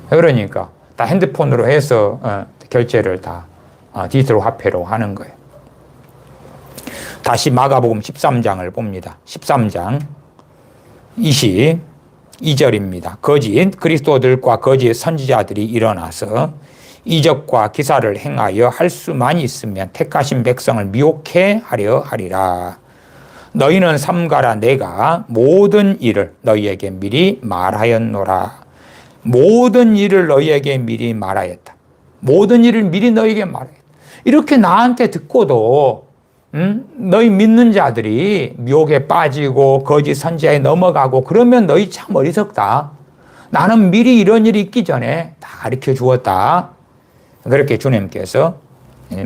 그러니까 다 핸드폰으로 해서 결제를 다 디지털 화폐로 하는 거예요. 다시 마가복음 13장을 봅니다. 13장 22절입니다. 거짓 그리스도들과 거짓 선지자들이 일어나서 이적과 기사를 행하여 할 수만 있으면 택하신 백성을 미혹해 하려 하리라. 너희는 삼가라. 내가 모든 일을 너희에게 미리 말하였노라. 모든 일을 너희에게 미리 말하였다. 모든 일을 미리 너희에게 말하였다. 이렇게 나한테 듣고도 너희 믿는 자들이 미혹에 빠지고 거짓 선지자에 넘어가고 그러면 너희 참 어리석다. 나는 미리 이런 일이 있기 전에 다 가르쳐 주었다. 그렇게 주님께서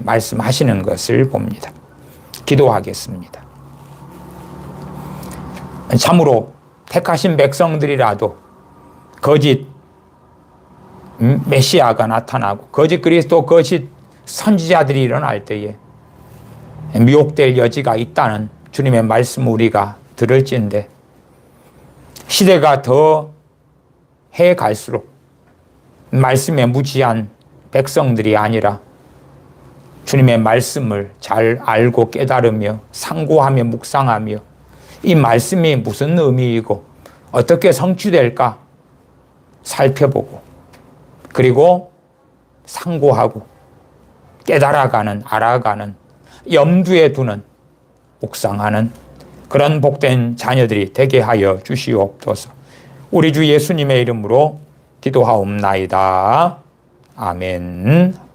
말씀하시는 것을 봅니다. 기도하겠습니다. 참으로 택하신 백성들이라도 거짓 메시아가 나타나고 거짓 그리스도, 거짓 선지자들이 일어날 때에 미혹될 여지가 있다는 주님의 말씀을 우리가 들을지인데 시대가 더 해 갈수록 말씀에 무지한 백성들이 아니라 주님의 말씀을 잘 알고 깨달으며 상고하며 묵상하며 이 말씀이 무슨 의미이고 어떻게 성취될까 살펴보고 그리고 상고하고 깨달아가는, 알아가는, 염두에 두는, 묵상하는 그런 복된 자녀들이 되게 하여 주시옵소서. 우리 주 예수님의 이름으로 기도하옵나이다. 아멘.